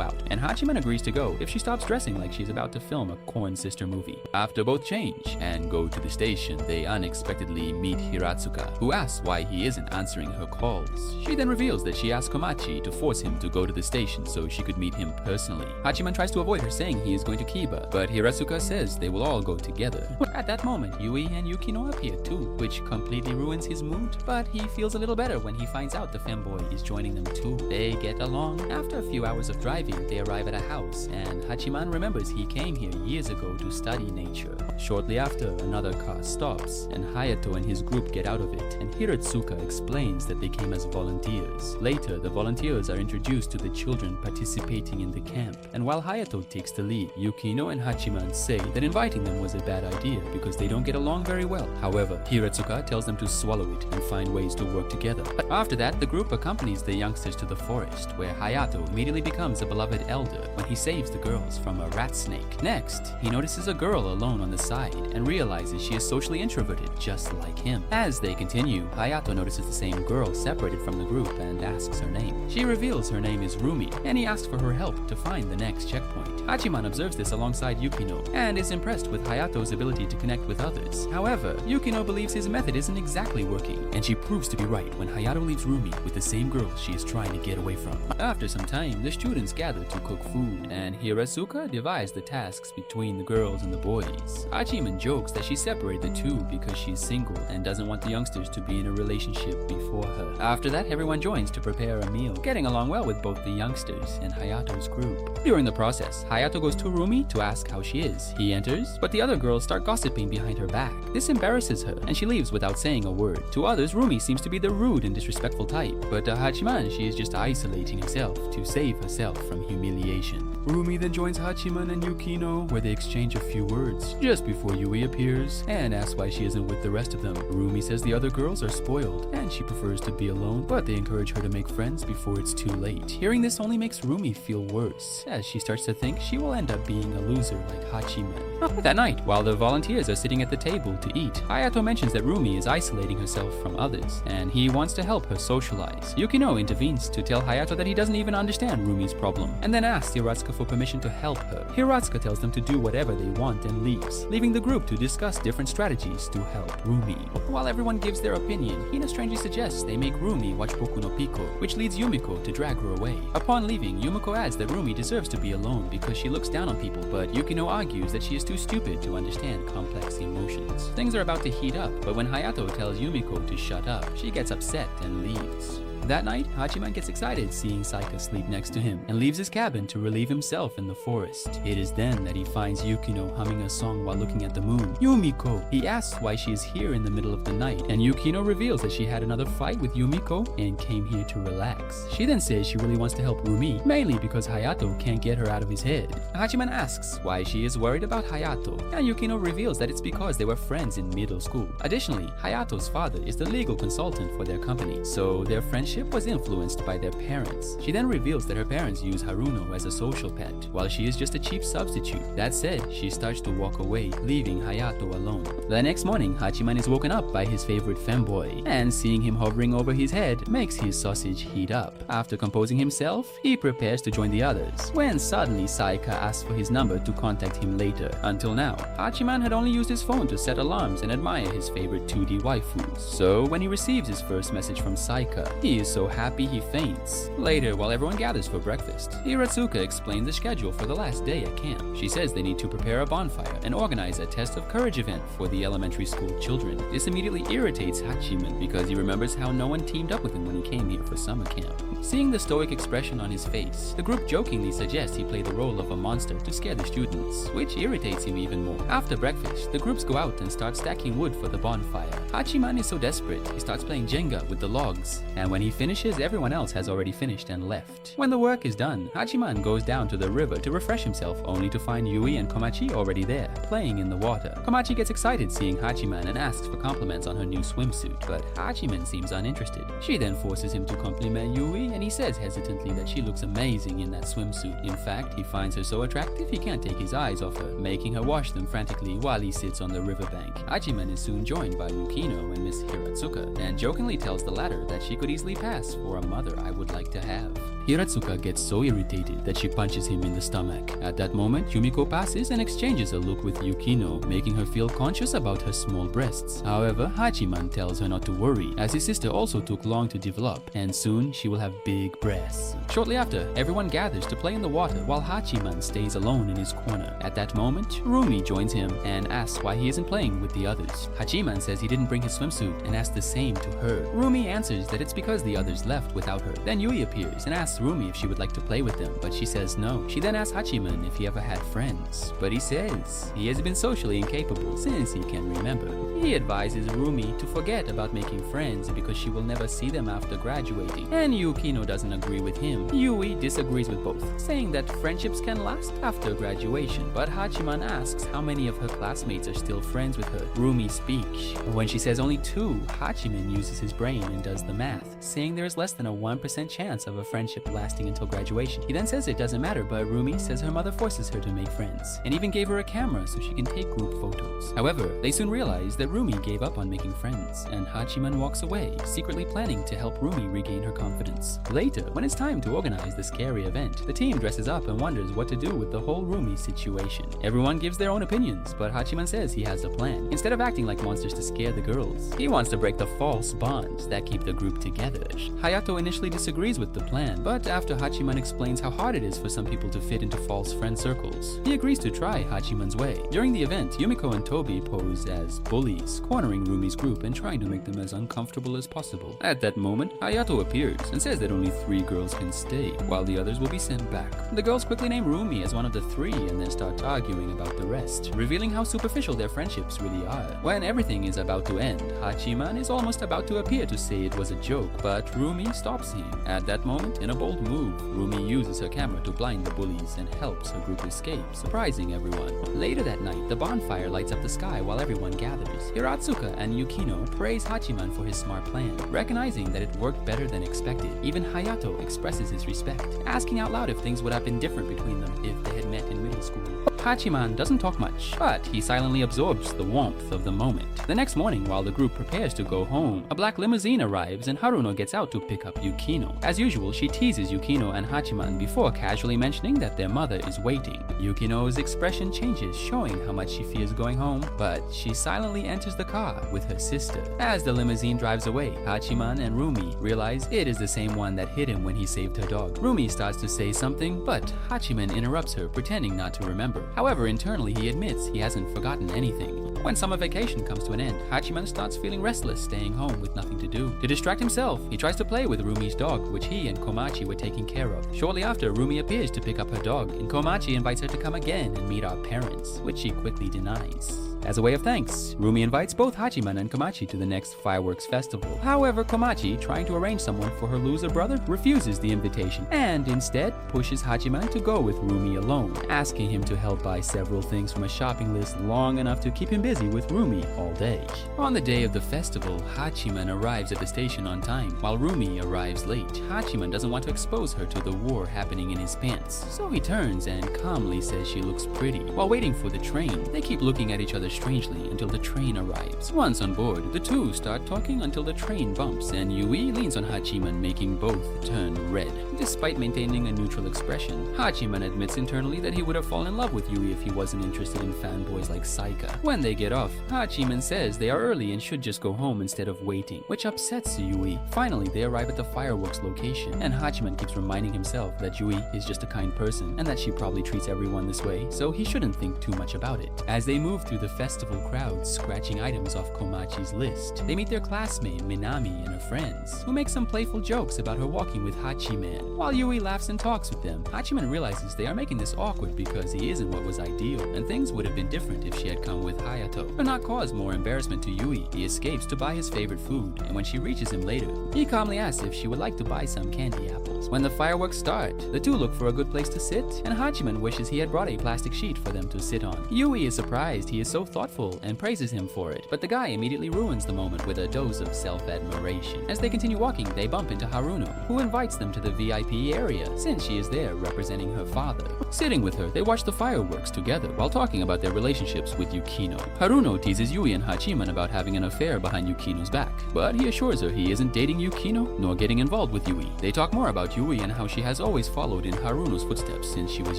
A: out, and Hachiman agrees to go if she stops dressing like she's about to film a Corn Sister movie. After both change and go to the station, they unexpectedly meet Hiratsuka, who asks why he isn't answering her calls. She then reveals that she asked Komachi to force him to go to the station so she could meet him personally. Hachiman tries to avoid her saying he is going to Kiba, but Hiratsuka says they will all go together. At that moment, Yui and Yukino appear too, which completely ruins his mood, but he feels a little better when he finds out the femboy is joining them too. They get along. After a few hours of driving, they arrive at a house, and Hachiman remembers he came here years ago to study nature. Shortly after, another car stops, and Hayato and his group get out of it, and Hiratsuka explains that they came as volunteers. Later, the volunteers are introduced to the children participating in the camp, and while Hayato takes the lead, Yukino and Hachiman say that inviting them was a bad idea because they don't get along very well. However, Hiratsuka tells them to swallow it and find ways to work together. After that, the group accompanies the youngsters to the forest, where Hayato immediately becomes a beloved elder when he saves the girls from a rat snake. Next, he notices a girl alone on the side and realizes she is socially introverted just like him. As they continue, Hayato notices the same girl separated from the group and asks her name. She reveals her name is Rumi, and he asks for her help to find the next checkpoint. Hachiman observes this alongside Yukino and is impressed with Hayato's ability to connect with others. However, Yukino believes his method isn't exactly working, and she proves to be right when Hayato leaves Rumi with the same girl she is trying to get away from. After some time, the students gather to cook food, and Hiratsuka divides the tasks between the girls and the boys. Hachiman jokes that she separated the two because she's single and doesn't want the youngsters to be in a relationship before her. After that, everyone joins to prepare a meal, getting along well with both the youngsters and Hayato's group. During the process, Hayato goes to Rumi to ask how she is. He enters, but the other girls start gossiping behind her back. This embarrasses her, and she leaves without saying a word. To others, Rumi seems to be the rude and disrespectful type, but to Hachiman, she is just isolating herself to save herself from humiliation. Rumi then joins Hachiman and Yukino, where they exchange a few words, just before Yui appears and asks why she isn't with the rest of them. Rumi says the other girls are spoiled, and she prefers to be alone, but they encourage her to make friends before it's too late. Hearing this only makes Rumi feel worse, as she starts to think she will end up being a loser like Hachiman. That night, while the volunteers are sitting at the table to eat, Hayato mentions that Rumi is isolating herself from others, and he wants to help her socialize. Yukino intervenes to tell Hayato that he doesn't even understand Rumi's problem, and then asks Hiratsuka for permission to help her. Hiratsuka tells them to do whatever they want and leaves, leaving the group to discuss different strategies to help Rumi. While everyone gives their opinion, Hina strangely suggests they make Rumi watch Boku no Pico, which leads Yumiko to drag her away. Upon leaving, Yumiko adds that Rumi deserves to be alone because she looks down on people, but Yukino argues that she is too stupid to understand complex emotions. Things are about to heat up, but when Hayato tells Yumiko to shut up, she gets upset and leaves. That night, Hachiman gets excited seeing Saika sleep next to him and leaves his cabin to relieve himself in the forest. It is then that he finds Yukino humming a song while looking at the moon. Yumiko! He asks why she is here in the middle of the night, and Yukino reveals that she had another fight with Yumiko and came here to relax. She then says she really wants to help Rumi, mainly because Hayato can't get her out of his head. Hachiman asks why she is worried about Hayato, and Yukino reveals that it's because they were friends in middle school. Additionally, Hayato's father is the legal consultant for their company, so their friendship was influenced by their parents. She then reveals that her parents use Haruno as a social pet, while she is just a cheap substitute. That said, she starts to walk away, leaving Hayato alone. The next morning, Hachiman is woken up by his favorite femboy, and seeing him hovering over his head makes his sausage heat up. After composing himself, he prepares to join the others, when suddenly Saika asks for his number to contact him later. Until now, Hachiman had only used his phone to set alarms and admire his favorite 2D waifus. So when he receives his first message from Saika, he is is so happy he faints. Later, while everyone gathers for breakfast, Hiratsuka explains the schedule for the last day at camp. She says they need to prepare a bonfire and organize a test of courage event for the elementary school children. This immediately irritates Hachiman because he remembers how no one teamed up with him when he came here for summer camp. Seeing the stoic expression on his face, the group jokingly suggests he play the role of a monster to scare the students, which irritates him even more. After breakfast, the groups go out and start stacking wood for the bonfire. Hachiman is so desperate, he starts playing Jenga with the logs, and when he finishes, everyone else has already finished and left. When the work is done, Hachiman goes down to the river to refresh himself, only to find Yui and Komachi already there, playing in the water. Komachi gets excited seeing Hachiman and asks for compliments on her new swimsuit, but Hachiman seems uninterested. She then forces him to compliment Yui, and he says hesitantly that she looks amazing in that swimsuit. In fact, he finds her so attractive he can't take his eyes off her, making her wash them frantically while he sits on the riverbank. Hachiman is soon joined by Yukino and Miss Hiratsuka, and jokingly tells the latter that she could easily pass for a mother I would like to have. Hiratsuka gets so irritated that she punches him in the stomach. At that moment, Yumiko passes and exchanges a look with Yukino, making her feel conscious about her small breasts. However, Hachiman tells her not to worry, as his sister also took long to develop, and soon she will have big breasts. Shortly after, everyone gathers to play in the water while Hachiman stays alone in his corner. At that moment, Rumi joins him and asks why he isn't playing with the others. Hachiman says he didn't bring his swimsuit and asks the same to her. Rumi answers that it's because the others left without her. Then Yui appears and asks Rumi if she would like to play with them, but she says no. She then asks Hachiman if he ever had friends, but he says he has been socially incapable since he can remember. He advises Rumi to forget about making friends because she will never see them after graduating, and Yukino doesn't agree with him. Yui disagrees with both, saying that friendships can last after graduation, but Hachiman asks how many of her classmates are still friends with her. Rumi speaks. When she says only 2, Hachiman uses his brain and does the math, saying there is less than a 1% chance of a friendship lasting until graduation. He then says it doesn't matter, but Rumi says her mother forces her to make friends, and even gave her a camera so she can take group photos. However, they soon realize that Rumi gave up on making friends, and Hachiman walks away, secretly planning to help Rumi regain her confidence. Later, when it's time to organize the scary event, the team dresses up and wonders what to do with the whole Rumi situation. Everyone gives their own opinions, but Hachiman says he has a plan. Instead of acting like monsters to scare the girls, he wants to break the false bonds that keep the group together. Hayato initially disagrees with the plan, but after Hachiman explains how hard it is for some people to fit into false friend circles, he agrees to try Hachiman's way. During the event, Yumiko and Tobi pose as bullies, cornering Rumi's group and trying to make them as uncomfortable as possible. At that moment, Hayato appears and says that only 3 girls can stay, while the others will be sent back. The girls quickly name Rumi as one of the 3 and then start arguing about the rest, revealing how superficial their friendships really are. When everything is about to end, Hachiman is almost about to appear to say it was a joke, but Rumi stops him. At that moment, in a bold move, Rumi uses her camera to blind the bullies and helps her group escape, surprising everyone. Later that night, the bonfire lights up the sky while everyone gathers. Hiratsuka and Yukino praise Hachiman for his smart plan, recognizing that it worked better than expected. Even Hayato expresses his respect, asking out loud if things would have been different between them if they had met in middle school. Hachiman doesn't talk much, but he silently absorbs the warmth of the moment. The next morning, while the group prepares to go home, a black limousine arrives and Haruno gets out to pick up Yukino. As usual, she teases Yukino and Hachiman before casually mentioning that their mother is waiting. Yukino's expression changes, showing how much she fears going home, but she silently enters the car with her sister. As the limousine drives away, Hachiman and Rumi realize it is the same one that hit him when he saved her dog. Rumi starts to say something, but Hachiman interrupts her, pretending not to remember. However, internally he admits he hasn't forgotten anything. When summer vacation comes to an end, Hachiman starts feeling restless, staying home with nothing to do. To distract himself, he tries to play with Rumi's dog, which he and Komachi were taking care of. Shortly after, Rumi appears to pick up her dog, and Komachi invites her to come again and meet our parents, which she quickly denies. As a way of thanks, Rumi invites both Hachiman and Komachi to the next fireworks festival. However, Komachi, trying to arrange someone for her loser brother, refuses the invitation and instead pushes Hachiman to go with Rumi alone, asking him to help buy several things from a shopping list long enough to keep him busy with Rumi all day. On the day of the festival, Hachiman arrives at the station on time, while Rumi arrives late. Hachiman doesn't want to expose her to the war happening in his pants, so he turns and calmly says she looks pretty. While waiting for the train, they keep looking at each other's strangely until the train arrives. Once on board, the two start talking until the train bumps and Yui leans on Hachiman, making both turn red. Despite maintaining a neutral expression, Hachiman admits internally that he would have fallen in love with Yui if he wasn't interested in fanboys like Saika. When they get off, Hachiman says they are early and should just go home instead of waiting, which upsets Yui. Finally, they arrive at the fireworks location, and Hachiman keeps reminding himself that Yui is just a kind person and that she probably treats everyone this way, so he shouldn't think too much about it. As they move through the festival crowd, scratching items off Komachi's list, they meet their classmate Minami and her friends, who make some playful jokes about her walking with Hachiman. While Yui laughs and talks with them, Hachiman realizes they are making this awkward because he isn't what was ideal, and things would have been different if she had come with Hayato. To not cause more embarrassment to Yui, he escapes to buy his favorite food, and when she reaches him later, he calmly asks if she would like to buy some candy apples. When the fireworks start, the two look for a good place to sit, and Hachiman wishes he had brought a plastic sheet for them to sit on. Yui is surprised he is so thoughtful and praises him for it, but the guy immediately ruins the moment with a dose of self-admiration. As they continue walking, they bump into Haruno, who invites them to the VIP area since she is there representing her father. Sitting with her, they watch the fireworks together while talking about their relationships with Yukino. Haruno teases Yui and Hachiman about having an affair behind Yukino's back, but he assures her he isn't dating Yukino nor getting involved with Yui. They talk more about Yui and how she has always followed in Haruno's footsteps since she was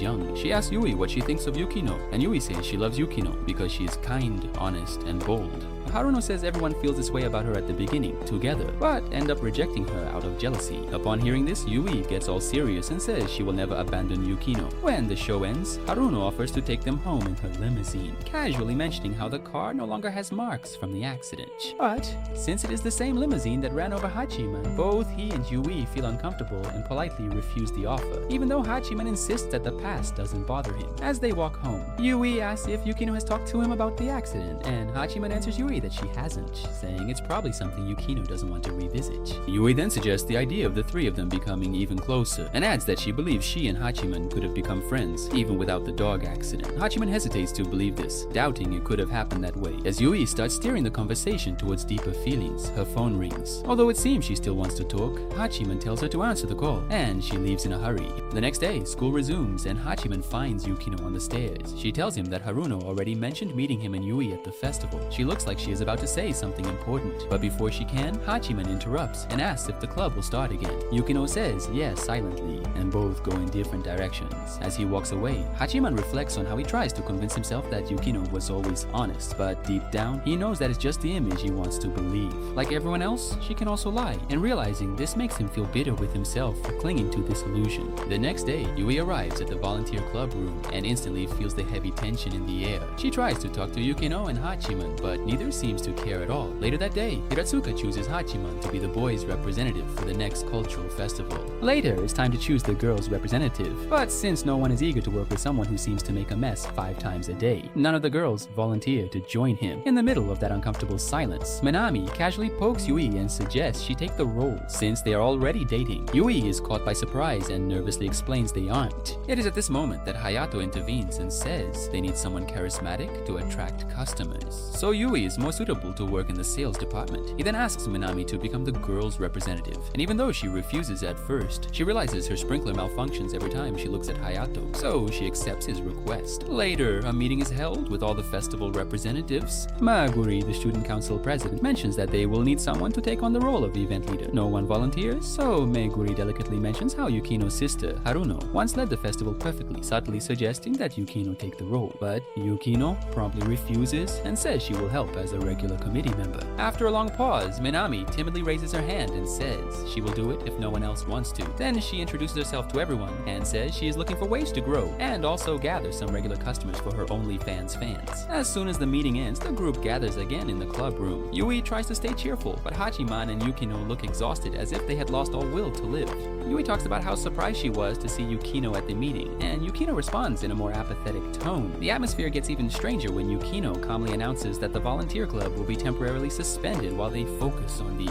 A: young. She asks Yui what she thinks of Yukino, and Yui says she loves Yukino because she is kind, honest, and bold. Haruno says everyone feels this way about her at the beginning, together, but end up rejecting her out of jealousy. Upon hearing this, Yui gets all serious and says she will never abandon Yukino. When the show ends, Haruno offers to take them home in her limousine, casually mentioning how the car no longer has marks from the accident. But since it is the same limousine that ran over Hachiman, both he and Yui feel uncomfortable and politely refuse the offer, even though Hachiman insists that the past doesn't bother him. As they walk home, Yui asks if Yukino has talked to him about the accident, and Hachiman answers Yui that she hasn't, saying it's probably something Yukino doesn't want to revisit. Yui then suggests the idea of the three of them becoming even closer, and adds that she believes she and Hachiman could have become friends, even without the dog accident. Hachiman hesitates to believe this, doubting it could have happened that way. As Yui starts steering the conversation towards deeper feelings, her phone rings. Although it seems she still wants to talk, Hachiman tells her to answer the call, and she leaves in a hurry. The next day, school resumes, and Hachiman finds Yukino on the stairs. She tells him that Haruno already mentioned meeting him and Yui at the festival. She looks like she is about to say something important, but before she can, Hachiman interrupts and asks if the club will start again. Yukino says yes silently, and both go in different directions. As he walks away, Hachiman reflects on how he tries to convince himself that Yukino was always honest, but deep down, he knows that it's just the image he wants to believe. Like everyone else, she can also lie, and realizing this makes him feel bitter with himself for clinging to this illusion. The next day, Yui arrives at the volunteer club room and instantly feels the heavy tension in the air. She tries to talk to Yukino and Hachiman, but neither seems to care at all. Later that day, Hiratsuka chooses Hachiman to be the boys' representative for the next cultural festival. Later, it's time to choose the girls' representative, but since no one is eager to work with someone who seems to make a mess 5 times a day, none of the girls volunteer to join him. In the middle of that uncomfortable silence, Minami casually pokes Yui and suggests she take the role since they are already dating. Yui is caught by surprise and nervously explains they aren't. It is at this moment that Hayato intervenes and says they need someone charismatic to attract customers. So Yui is more suitable to work in the sales department. He then asks Minami to become the girl's representative, and even though she refuses at first, she realizes her sprinkler malfunctions every time she looks at Hayato, so she accepts his request. Later, a meeting is held with all the festival representatives. Maguri, the student council president, mentions that they will need someone to take on the role of event leader. No one volunteers, so Meguri delicately mentions how Yukino's sister, Haruno, once led the festival perfectly, subtly suggesting that Yukino take the role. But Yukino promptly refuses and says she will help as a regular committee member. After a long pause, Minami timidly raises her hand and says she will do it if no one else wants to. Then she introduces herself to everyone and says she is looking for ways to grow and also gather some regular customers for her OnlyFans fans. As soon as the meeting ends, the group gathers again in the club room. Yui tries to stay cheerful, but Hachiman and Yukino look exhausted as if they had lost all will to live. Yui talks about how surprised she was to see Yukino at the meeting, and Yukino responds in a more apathetic tone. The atmosphere gets even stranger when Yukino calmly announces that the volunteer club will be temporarily suspended while they focus on the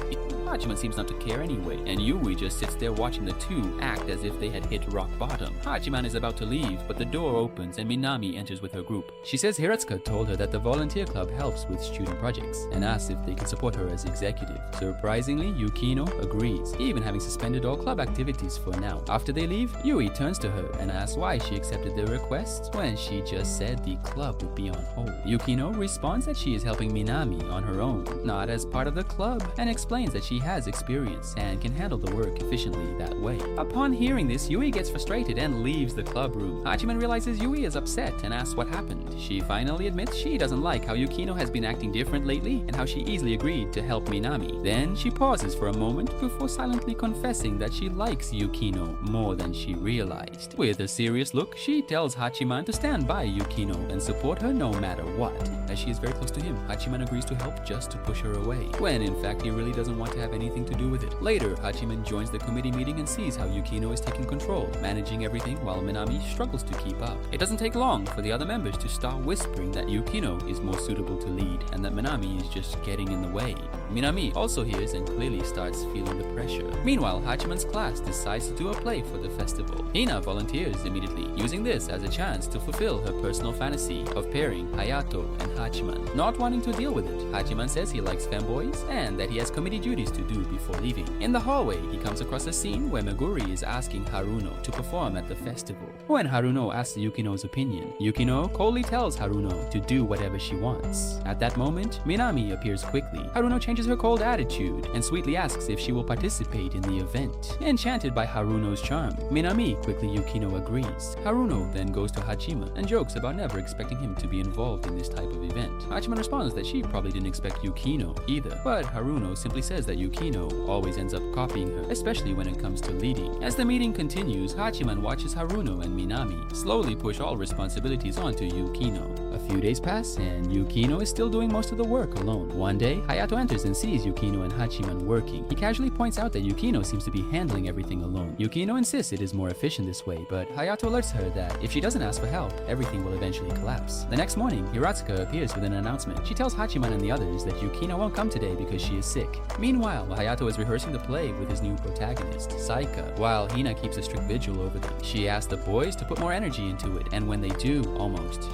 A: Hachiman seems not to care anyway, and Yui just sits there watching the two act as if they had hit rock bottom. Hachiman is about to leave, but the door opens and Minami enters with her group. She says Hiratsuka told her that the volunteer club helps with student projects, and asks if they can support her as executive. Surprisingly, Yukino agrees, even having suspended all club activities for now. After they leave, Yui turns to her and asks why she accepted their request when she just said the club would be on hold. Yukino responds that she is helping Minami on her own, not as part of the club, and explains that she has experience and can handle the work efficiently that way. Upon hearing this, Yui gets frustrated and leaves the club room. Hachiman realizes Yui is upset and asks what happened. She finally admits she doesn't like how Yukino has been acting different lately and how she easily agreed to help Minami. Then she pauses for a moment before silently confessing that she likes Yukino more than she realized. With a serious look, she tells Hachiman to stand by Yukino and support her no matter what. As she is very close to him, Hachiman agrees to help just to push her away, when in fact he really doesn't want to have anything to do with it. Later, Hachiman joins the committee meeting and sees how Yukino is taking control, managing everything while Minami struggles to keep up. It doesn't take long for the other members to start whispering that Yukino is more suitable to lead and that Minami is just getting in the way. Minami also hears and clearly starts feeling the pressure. Meanwhile, Hachiman's class decides to do a play for the festival. Hina volunteers immediately, using this as a chance to fulfill her personal fantasy of pairing Hayato and Hachiman. Not wanting to deal with it, Hachiman says he likes femboys and that he has committee duties to do before leaving. In the hallway, he comes across a scene where Meguri is asking Haruno to perform at the festival. When Haruno asks Yukino's opinion, Yukino coldly tells Haruno to do whatever she wants. At that moment, Minami appears quickly. Haruno changes her cold attitude and sweetly asks if she will participate in the event. Enchanted by Haruno's charm, Minami quickly Yukino agrees. Haruno then goes to Hachima and jokes about never expecting him to be involved in this type of event. Hachima responds that she probably didn't expect Yukino either, but Haruno simply says that Yukino always ends up copying her, especially when it comes to leading. As the meeting continues, Hachiman watches Haruno and Minami slowly push all responsibilities onto Yukino. A few days pass, and Yukino is still doing most of the work alone. One day, Hayato enters and sees Yukino and Hachiman working. He casually points out that Yukino seems to be handling everything alone. Yukino insists it is more efficient this way, but Hayato alerts her that if she doesn't ask for help, everything will eventually collapse. The next morning, Hiratsuka appears with an announcement. She tells Hachiman and the others that Yukino won't come today because she is sick. Meanwhile, Hayato is rehearsing the play with his new protagonist, Saika, while Hina keeps a strict vigil over them. She asks the boys to put more energy into it, and when they do,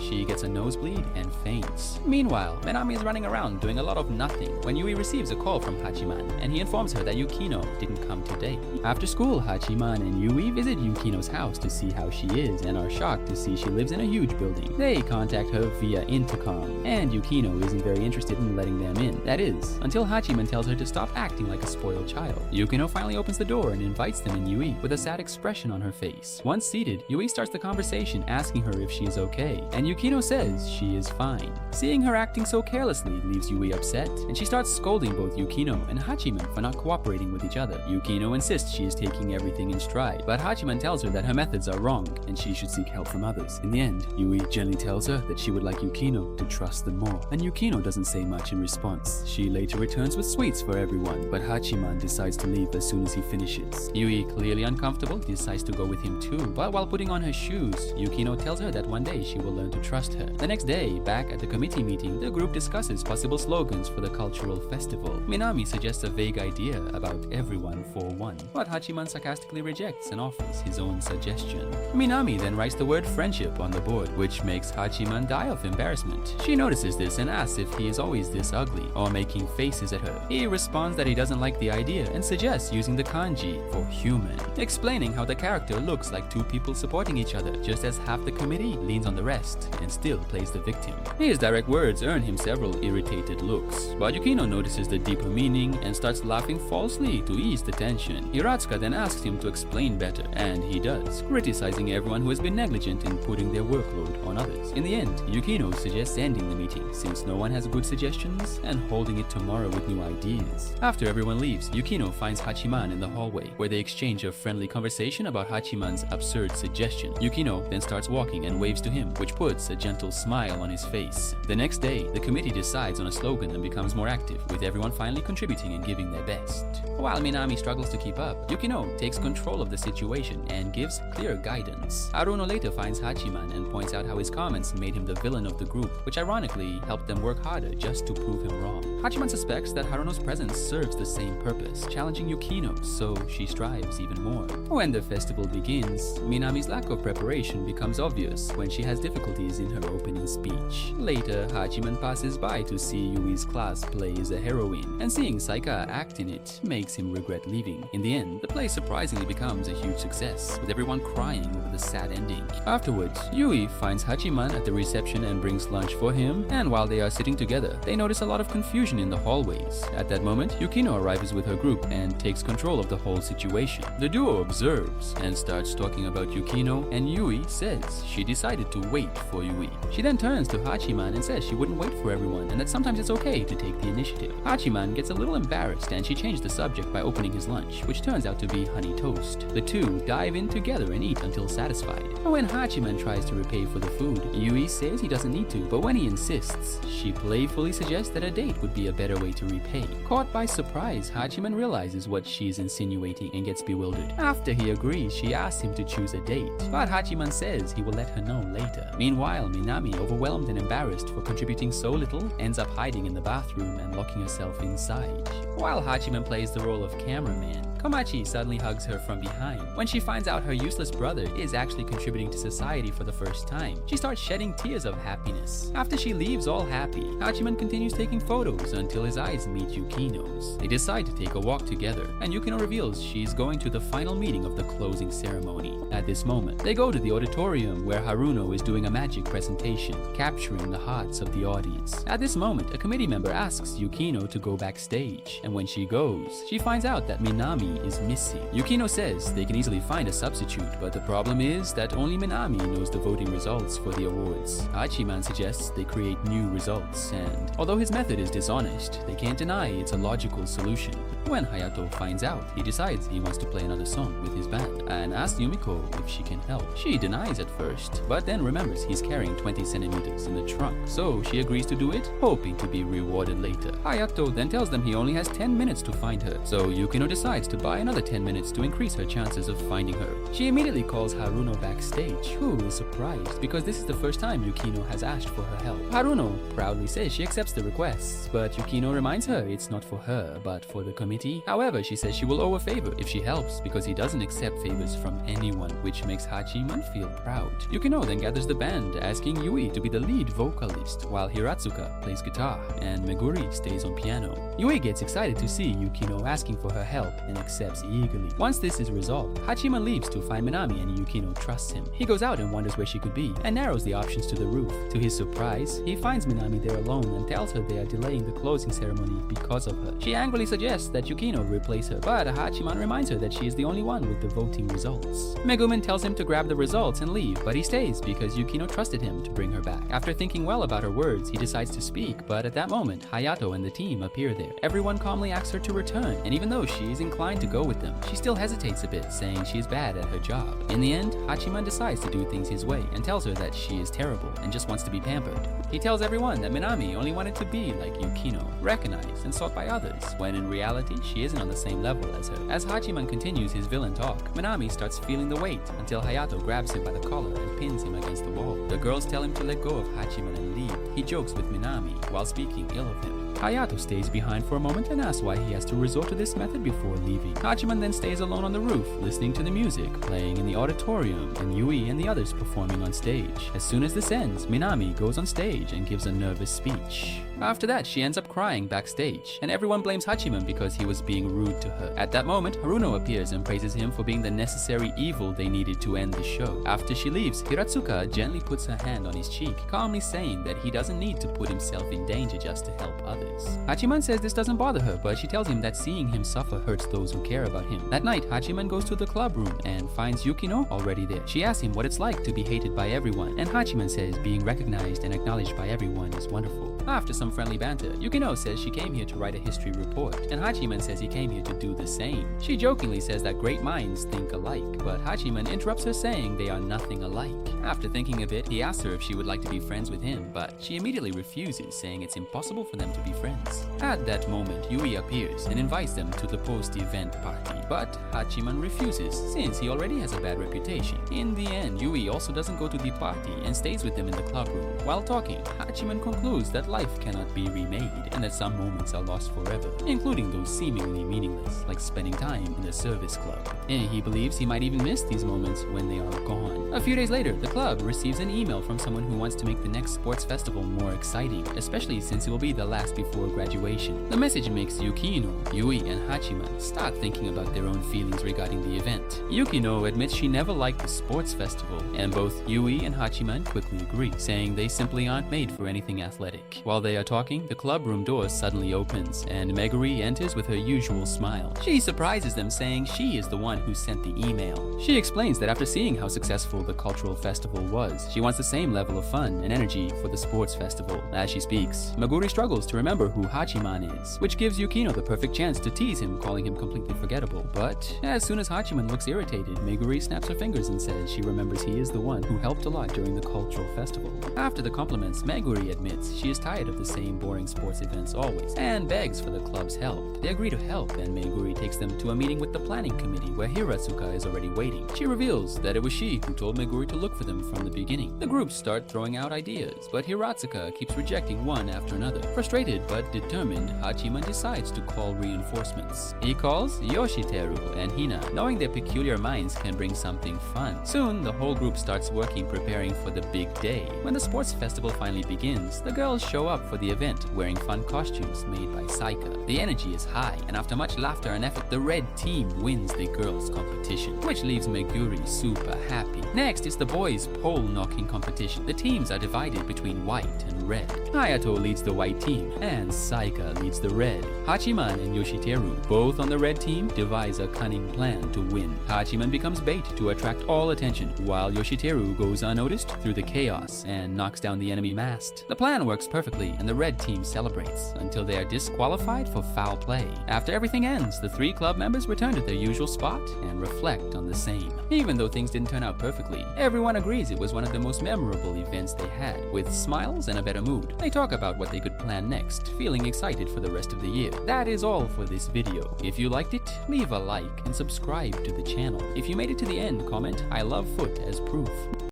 A: she gets a nosebleed and faints. Meanwhile, Minami is running around doing a lot of nothing when Yui receives a call from Hachiman, and he informs her that Yukino didn't come today. After school, Hachiman and Yui visit Yukino's house to see how she is and are shocked to see she lives in a huge building. They contact her via intercom, and Yukino isn't very interested in letting them in. That is, until Hachiman tells her to stop acting like a spoiled child. Yukino finally opens the door and invites them and Yui with a sad expression on her face. Once seated, Yui starts the conversation asking her if she is okay, and Yukino says she is fine. Seeing her acting so carelessly leaves Yui upset, and she starts scolding both Yukino and Hachiman for not cooperating with each other. Yukino insists she is taking everything in stride, but Hachiman tells her that her methods are wrong and she should seek help from others. In the end, Yui gently tells her that she would like Yukino to trust them more, and Yukino doesn't say much in response. She later returns with sweets for everyone, but Hachiman decides to leave as soon as he finishes. Yui, clearly uncomfortable, decides to go with him too, but while putting on her shoes, Yukino tells her that one day she will learn to trust her. The next day, back at the committee meeting, the group discusses possible slogans for the cultural festival. Minami suggests a vague idea about everyone for one, but Hachiman sarcastically rejects and offers his own suggestion. Minami then writes the word friendship on the board, which makes Hachiman die of embarrassment. She notices this and asks if he is always this ugly or making faces at her. He responds that he doesn't like the idea and suggests using the kanji for human, explaining how the character looks like two people supporting each other, just as half the committee leans on the rest and still plays the victim. His direct words earn him several irritated looks, but Yukino notices the deeper meaning and starts laughing falsely to ease the tension. Hiratsuka then asks him to explain better, and he does, criticizing everyone who has been negligent in putting their workload on others. In the end, Yukino suggests ending the meeting since no one has good suggestions and holding it tomorrow with new ideas. After everyone leaves, Yukino finds Hachiman in the hallway, where they exchange a friendly conversation about Hachiman's absurd suggestion. Yukino then starts walking and waves to him, which puts a gentle smile smile on his face. The next day, the committee decides on a slogan and becomes more active, with everyone finally contributing and giving their best. While Minami struggles to keep up, Yukino takes control of the situation and gives clear guidance. Haruno later finds Hachiman and points out how his comments made him the villain of the group, which ironically helped them work harder just to prove him wrong. Hachiman suspects that Haruno's presence serves the same purpose, challenging Yukino, so she strives even more. When the festival begins, Minami's lack of preparation becomes obvious when she has difficulties in her opening speech. Later, Hachiman passes by to see Yui's class play as a heroine, and seeing Saika act in it makes him regret leaving. In the end, the play surprisingly becomes a huge success, with everyone crying over the sad ending. Afterwards, Yui finds Hachiman at the reception and brings lunch for him, and while they are sitting together, they notice a lot of confusion in the hallways. At that moment, Yukino arrives with her group and takes control of the whole situation. The duo observes and starts talking about Yukino, and Yui says she decided to wait for Yui. She then turns to Hachiman and says she wouldn't wait for everyone and that sometimes it's okay to take the initiative. Hachiman gets a little embarrassed and she changed the subject by opening his lunch, which turns out to be honey toast. The two dive in together and eat until satisfied. When Hachiman tries to repay for the food, Yui says he doesn't need to, but when he insists, she playfully suggests that a date would be a better way to repay. Caught by surprise, Hachiman realizes what she's insinuating and gets bewildered. After he agrees, she asks him to choose a date, but Hachiman says he will let her know later. Meanwhile, Minami, overwhelmed and embarrassed for contributing so little, ends up hiding in the bathroom and locking herself inside. While Hachiman plays the role of cameraman, Komachi suddenly hugs her from behind. When she finds out her useless brother is actually contributing to society for the first time, she starts shedding tears of happiness. After she leaves all happy, Hachiman continues taking photos until his eyes meet Yukino's. They decide to take a walk together, and Yukino reveals she's going to the final meeting of the closing ceremony. At this moment, they go to the auditorium where Haruno is doing a magic presentation, capturing the hearts of the audience. At this moment, a committee member asks Yukino to go backstage, and when she goes, she finds out that Minami is missing. Yukino says they can easily find a substitute, but the problem is that only Minami knows the voting results for the awards. Hachiman suggests they create new results, and although his method is dishonest, they can't deny it's a logical solution. When Hayato finds out, he decides he wants to play another song with his band and asks Yumiko if she can help. She denies at first, but then remembers he's carrying 20 centimeters in the trunk, so she agrees to do it, hoping to be rewarded later. Hayato then tells them he only has 10 minutes to find her, so Yukino decides to buy another 10 minutes to increase her chances of finding her. She immediately calls Haruno backstage, who is surprised because this is the first time Yukino has asked for her help. Haruno proudly says she accepts the requests, but Yukino reminds her it's not for her, but for the committee. However, she says she will owe a favor if she helps because he doesn't accept favors from anyone, which makes Hachiman feel proud. Yukino then gathers the band, asking Yui to be the lead vocalist, while Hiratsuka plays guitar and Meguri stays on piano. Yui gets excited to see Yukino asking for her help and accepts eagerly. Once this is resolved, Hachiman leaves to find Minami and Yukino trusts him. He goes out and wonders where she could be and narrows the options to the roof. To his surprise, he finds Minami there alone and tells her they are delaying the closing ceremony because of her. She angrily suggests that Yukino replace her, but Hachiman reminds her that she is the only one with the voting results. Megumin tells him to grab the results and leave, but he stays because Yukino trusted him to bring her back. After thinking well about her words, he decides to speak, but at that moment, Hayato and the team appear there. Everyone calmly asks her to return, and even though she is inclined to go with them, she still hesitates a bit, saying she is bad at her job. In the end, Hachiman decides to do things his way and tells her that she is terrible and just wants to be pampered. He tells everyone that Minami only wanted to be like Yukino, recognized and sought by others, when in reality she isn't on the same level as her. As Hachiman continues his villain talk, Minami starts feeling the weight until Hayato grabs him by the collar and pins him against the wall. The girls tell him to let go of Hachiman and leave. He jokes with Minami while speaking ill of him. Hayato stays behind for a moment and asks why he has to resort to this method before leaving. Hachiman then stays alone on the roof, listening to the music playing in the auditorium and Yui and the others performing on stage. As soon as this ends, Minami goes on stage and gives a nervous speech. After that, she ends up crying backstage, and everyone blames Hachiman because he was being rude to her. At that moment, Haruno appears and praises him for being the necessary evil they needed to end the show. After she leaves, Hiratsuka gently puts her hand on his cheek, calmly saying that he doesn't need to put himself in danger just to help others. Hachiman says this doesn't bother her, but she tells him that seeing him suffer hurts those who care about him. That night, Hachiman goes to the club room and finds Yukino already there. She asks him what it's like to be hated by everyone, and Hachiman says being recognized and acknowledged by everyone is wonderful. After some some friendly banter, Yukino says she came here to write a history report, and Hachiman says he came here to do the same. She jokingly says that great minds think alike, but Hachiman interrupts her saying they are nothing alike. After thinking a bit, he asks her if she would like to be friends with him, but she immediately refuses, saying it's impossible for them to be friends. At that moment, Yui appears and invites them to the post-event party, but Hachiman refuses, since he already has a bad reputation. In the end, Yui also doesn't go to the party and stays with them in the club room. While talking, Hachiman concludes that life cannot be remade and that some moments are lost forever, including those seemingly meaningless, like spending time in a service club. And he believes he might even miss these moments when they are gone. A few days later, the club receives an email from someone who wants to make the next sports festival more exciting, especially since it will be the last before graduation. The message makes Yukino, Yui, and Hachiman start thinking about their own feelings regarding the event. Yukino admits she never liked the sports festival, and both Yui and Hachiman quickly agree, saying they simply aren't made for anything athletic. While they are talking, the club room door suddenly opens, and Meguri enters with her usual smile. She surprises them, saying she is the one who sent the email. She explains that after seeing how successful the cultural festival was, she wants the same level of fun and energy for the sports festival. As she speaks, Meguri struggles to remember who Hachiman is, which gives Yukino the perfect chance to tease him, calling him completely forgettable. But as soon as Hachiman looks irritated, Meguri snaps her fingers and says she remembers he is the one who helped a lot during the cultural festival. After the compliments, Meguri admits she is tired of the same boring sports events always, and begs for the club's help. They agree to help, and Meguri takes them to a meeting with the planning committee where Hiratsuka is already waiting. She reveals that it was she who told Meguri to look for them from the beginning. The group start throwing out ideas, but Hiratsuka keeps rejecting one after another. Frustrated but determined, Hachiman decides to call reinforcements. He calls Yoshiteru and Hina, knowing their peculiar minds can bring something fun. Soon, the whole group starts working, preparing for the big day. When the sports festival finally begins, the girls show up for the event wearing fun costumes made by Saika. The energy is high, and after much laughter and effort, the red team wins the girls' competition, which leaves Meguri super happy. Next is the boys' pole knocking competition. The teams are divided between white and red. Hayato leads the white team, and Saika leads the red. Hachiman and Yoshiteru, both on the red team, devise a cunning plan to win. Hachiman becomes bait to attract all attention, while Yoshiteru goes unnoticed through the chaos and knocks down the enemy mast. The plan works perfectly, and the red team celebrates until they are disqualified for foul play. After everything ends, the three club members return to their usual spot and reflect on the same. Even though things didn't turn out perfectly, everyone agrees it was one of the most memorable events they had, with smiles and a better mood. They talk about what they could plan next, feeling excited for the rest of the year. That is all for this video. If you liked it, leave a like and subscribe to the channel. If you made it to the end, comment "I love foot" as proof.